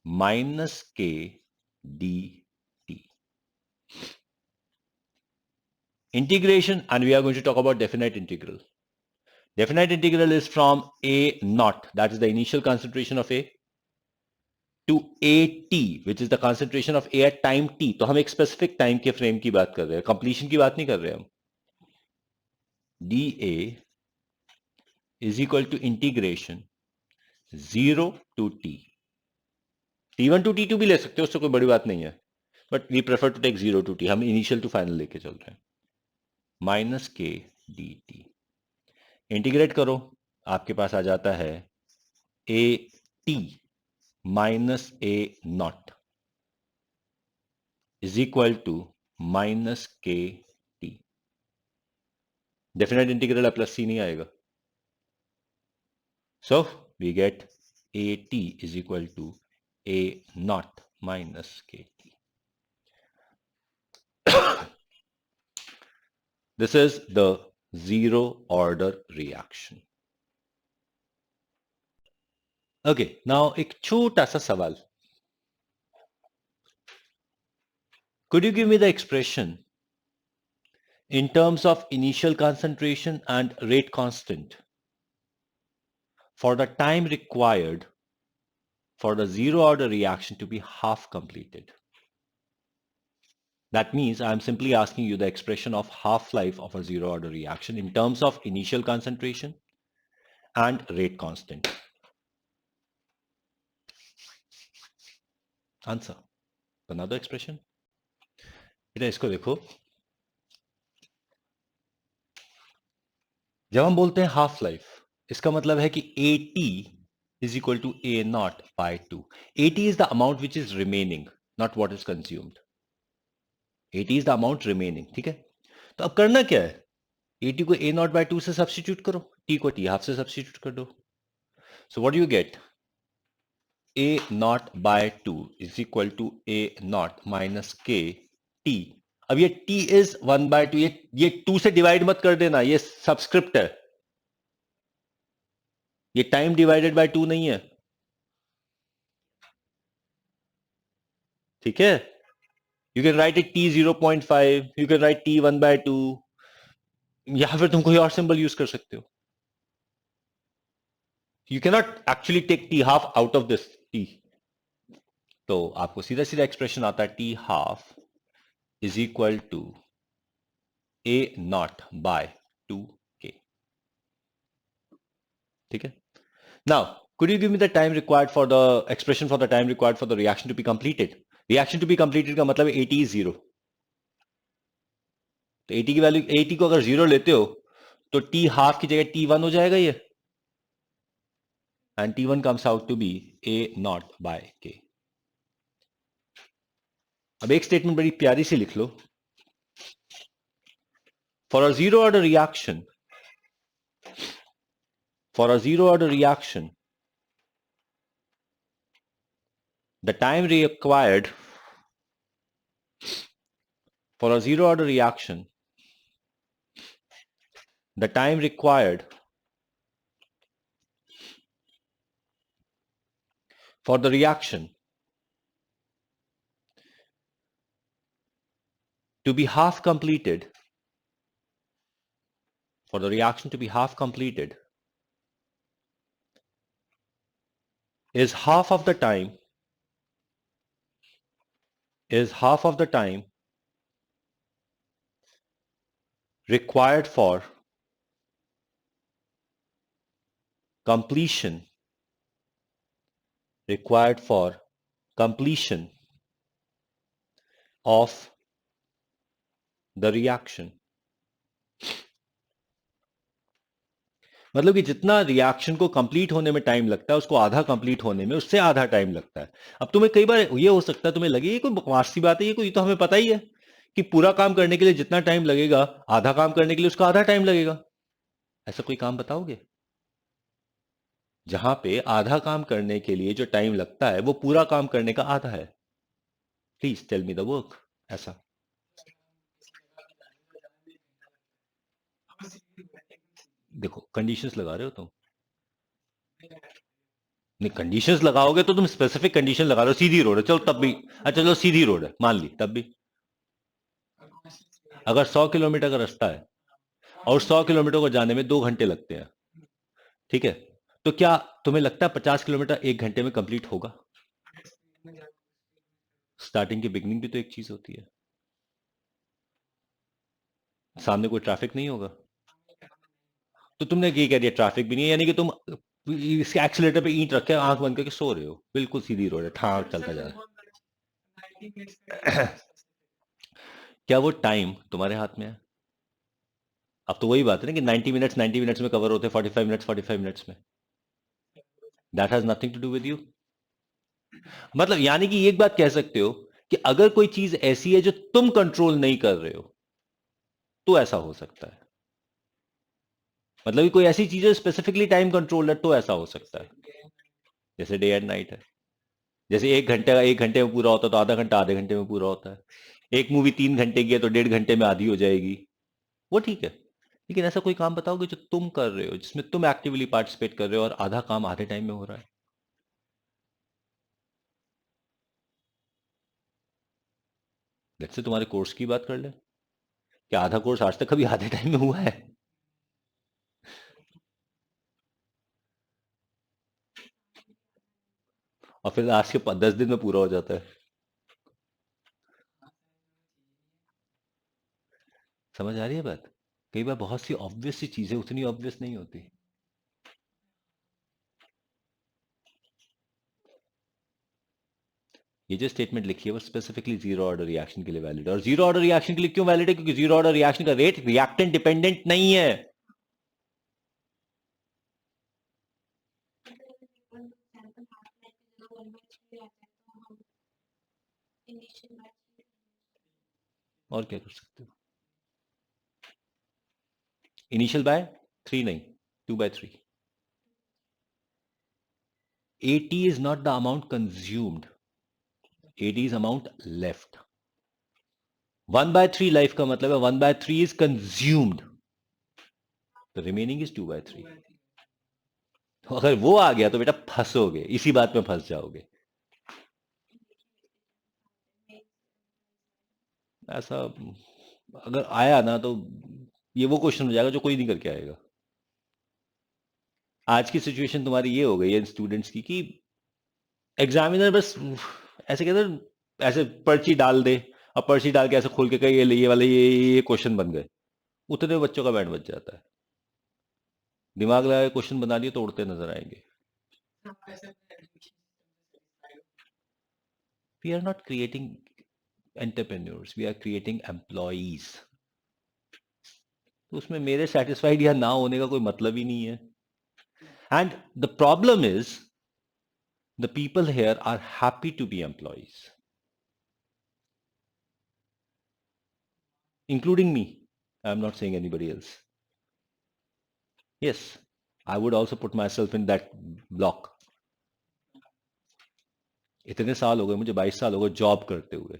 [SPEAKER 1] minus k dt. Integration, and we are going to talk about definite integral. Definite integral is from A naught, that is the initial concentration of A, to AT, which is the concentration of A at time t. तो हम एक specific time के frame की बात कर रहे हैं, completion की बात नहीं कर रहे हम. dA is equal to integration 0 to t. T1 to T2 भी ले सकते हो, उससे कोई बड़ी बात नहीं है, but we prefer to take 0 to t. हम इनिशियल टू फाइनल लेके चल रहे हैं. माइनस के डी टी. इंटीग्रेट करो, आपके पास आ जाता है A T minus A naught is equal to minus K T. Definite integral plus C नहीं आएगा. So we get A T is equal to A naught minus K T. This is the zero order reaction. Okay, now एक छोटा सा सवाल. Could you give me the expression in terms of initial concentration and rate constant for the time required for the zero order reaction to be half completed? That means I am simply asking you the expression of half-life of a zero order reaction in terms of initial concentration and rate constant. Answer. Another expression. बेटा इसको देखो, जब हम बोलते हैं half life, इसका मतलब है कि AT is equal to A naught by 2. AT is the amount which is remaining, not what is consumed. AT is the amount remaining, ठीक है. तो अब करना क्या है, AT को A naught by 2 से सब्स्टिट्यूट करो, T को T half से सब्स्टिट्यूट कर दो. So what do you get? A naught by 2 is equal to A naught minus K T. अब ये T is 1 by 2, ये 2 से डिवाइड मत कर देना, ये सबस्क्रिप्ट है, ये टाइम डिवाइडेड बाय 2 नहीं है, ठीक है. You can write it T 0.5, you can write T 1 by 2, या फिर तुम कोई और सिंबल यूज कर सकते हो. You can not actually take T half out of this T. तो आपको सीधा सीधा एक्सप्रेशन आता है T half is equal to A naught by 2K. ठीक है. Now, could you give me the time required for the expression for the time required for the reaction to be completed? Reaction to be completed का मतलब है AT is 0. तो AT की value, AT को अगर 0 लेते हो तो T हाफ की जगह T1 हो जाएगा ये, and T1 comes out to be A naught by K. अब एक स्टेटमेंट बड़ी प्यारी सी लिख लो. For a zero order reaction, for a zero order reaction, the time required for a zero order reaction, the time required for the reaction to be half completed, for the reaction to be half completed is half of the time, required for completion required for completion of the reaction. मतलब कि जितना reaction को complete होने में time लगता है उसको आधा कंप्लीट होने में उससे आधा टाइम लगता है. अब तुम्हें कई बार ये हो सकता है तुम्हें लगे ये कोई बकवास सी बात है, ये कोई तो हमें पता ही है कि पूरा काम करने के लिए जितना टाइम लगेगा आधा काम करने के लिए उसका आधा टाइम लगेगा. ऐसा कोई काम बताओगे जहां पे आधा काम करने के लिए जो टाइम लगता है वो पूरा काम करने का आधा है? Please tell me the work. ऐसा देखो कंडीशंस लगा रहे हो तुम. नहीं कंडीशंस लगाओगे तो तुम स्पेसिफिक कंडीशन लगा रहे हो. सीधी रोड है चलो तब भी. अच्छा चलो सीधी रोड है मान ली तब भी. अगर 100 किलोमीटर का रास्ता है और 100 किलोमीटर को जाने में 2 घंटे लगते हैं, ठीक है, तो क्या तुम्हें लगता है 50 किलोमीटर 1 घंटे में कंप्लीट होगा? स्टार्टिंग की बिगनिंग भी तो एक चीज होती है. सामने कोई ट्रैफिक नहीं होगा तो तुमने ये कह दिया ट्रैफिक भी नहीं है, यानी कि तुम इसके एक्सीलेटर पे ईंट रख के आंख बंद करके सो रहे हो. बिल्कुल सीधी रोड है ठाक चलता जा रहा है. क्या वो टाइम तुम्हारे हाथ में है? अब तो वही बात है ना कि 90 मिनट्स में कवर होते हैं, 45 मिनट्स 45 मिनट्स में. That has nothing to do with you. मतलब यानी कि एक बात कह सकते हो कि अगर कोई चीज ऐसी है जो तुम कंट्रोल नहीं कर रहे हो तो ऐसा हो सकता है. मतलब कि कोई ऐसी चीज है स्पेसिफिकली टाइम कंट्रोल है तो ऐसा हो सकता है. जैसे डे एंड नाइट है. जैसे 1 घंटे का 1 घंटे में पूरा होता है तो आधा घंटा आधे घंटे में पूरा होता है. एक मूवी 3 घंटे की है तो 1.5 घंटे में आधी हो जाएगी. वो ठीक है. लेकिन ऐसा कोई काम बताओगे जो तुम कर रहे हो जिसमें तुम एक्टिवली पार्टिसिपेट कर रहे हो और आधा काम आधे टाइम में हो रहा है. जैसे तुम्हारे कोर्स की बात कर ले. क्या आधा कोर्स आज तक कभी आधे टाइम में हुआ है? और फिर आज के 10 दिन में पूरा हो जाता है. समझ आ रही है बात? कई बार बहुत सी ऑब्वियस सी चीजें उतनी ऑब्वियस नहीं होती. ये जो स्टेटमेंट लिखी है वो स्पेसिफिकली जीरो ऑर्डर रिएक्शन के लिए वैलिड है. और जीरो ऑर्डर रिएक्शन के लिए क्यों वैलिड है? क्योंकि जीरो ऑर्डर रिएक्शन का रेट रिएक्टेंट डिपेंडेंट नहीं है. और क्या कर सकते हो? इनिशियल बाय 3 नहीं, 2/3. 80 is not the amount consumed, 80 is amount left. 1/3 life का मतलब है 1/3 is consumed, तो रिमेनिंग इज 2/3. तो अगर वो आ गया तो बेटा फंसोगे, इसी बात में फंस जाओगे. ऐसा अगर आया ना तो ये वो क्वेश्चन हो जाएगा जो कोई नहीं करके आएगा. आज की सिचुएशन तुम्हारी ये हो गई है स्टूडेंट्स की कि एग्जामिनर बस ऐसे कहते हैं, ऐसे पर्ची डाल दे और पर्ची डाल के ऐसे खोल के कहे ये वाले ये क्वेश्चन बन गए. उतने बच्चों का बैंड बच जाता है. दिमाग लगा के क्वेश्चन बना दिए तो उड़ते नजर आएंगे. We are not creating entrepreneurs, we are creating employees. तो उसमें मेरे सेटिस्फाइड या ना होने का कोई मतलब ही नहीं है. And the problem is the people here are happy to be employees, including me. I'm not saying anybody else. Yes, I would also put myself in that block. इतने साल हो गए मुझे, 22 साल हो गए जॉब करते हुए.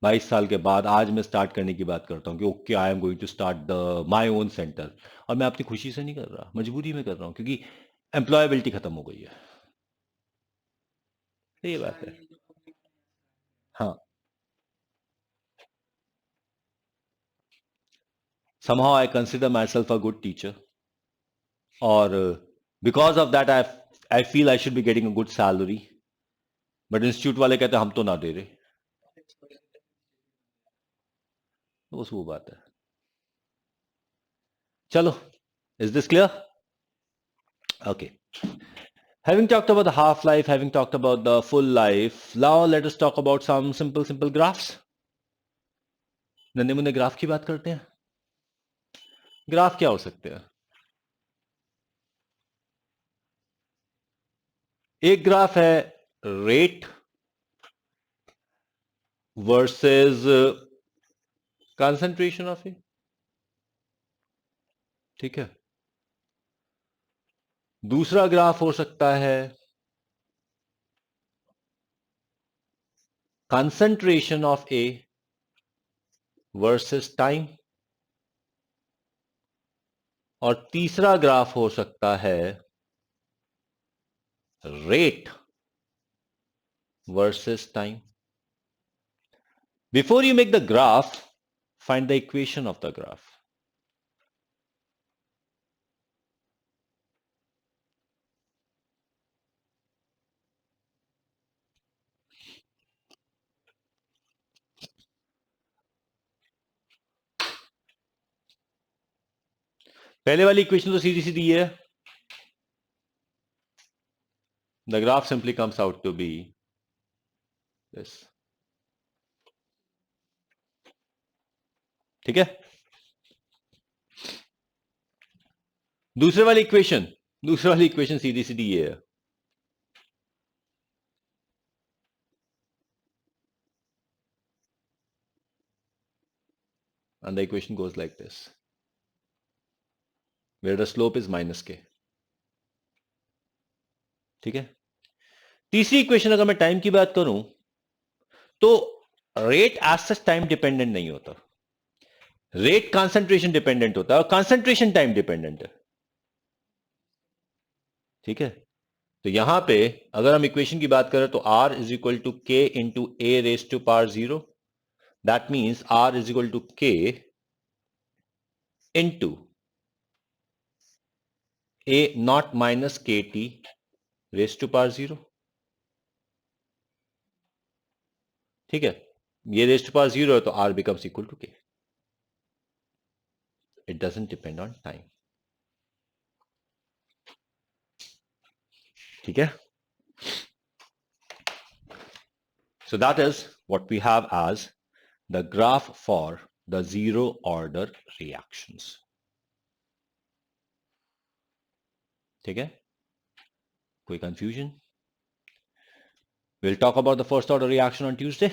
[SPEAKER 1] 22 साल के बाद आज मैं स्टार्ट करने की बात करता हूँ कि okay I am going to start the my own centre. और मैं अपनी खुशी से नहीं कर रहा, मजबूरी में कर रहा हूँ क्योंकि एम्प्लॉयबिलिटी खत्म हो गई है. तो ये बात है. हाँ. somehow I consider myself a good teacher, और because of that I feel I should be getting a good salary. But institute वाले कहते हैं हम तो ना दे रहे. तो बस वो बात है. चलो, is this clear? Okay. Having talked about the half-life, having talked about the full life, now let us talk about some simple graphs. नन्हे मुन्ने ग्राफ की बात करते हैं. ग्राफ क्या हो सकते हैं? एक ग्राफ है रेट वर्सेस कंसंट्रेशन ऑफ ए. ठीक है. दूसरा ग्राफ हो सकता है concentration of A versus time. और तीसरा ग्राफ हो सकता है rate versus time. Before you make the graph, find the equation of the graph. पहले वाली इक्वेशन तो सीधी सीधी है. The graph simply comes out to be this. ठीक है. दूसरे वाली इक्वेशन सीधी सीधी ये है. And the equation goes like this, where the slope is minus k. ठीक है. तीसरी इक्वेशन अगर मैं टाइम की बात करूं तो rate as such time dependent नहीं होता. रेट कंसंट्रेशन डिपेंडेंट होता है और कंसंट्रेशन टाइम डिपेंडेंट है. ठीक है. तो यहां पे अगर हम इक्वेशन की बात करें तो r is equal to K into A raise to power 0. That means r is equal to K into A naught minus K T raise to power 0. ठीक है. ये रेस टू पावर 0 है तो r बिकम्स इक्वल टू के. It doesn't depend on time. ठीक है. So that is what we have as the graph for the zero order reactions. ठीक है. कोई confusion? We'll talk about the first order reaction on Tuesday.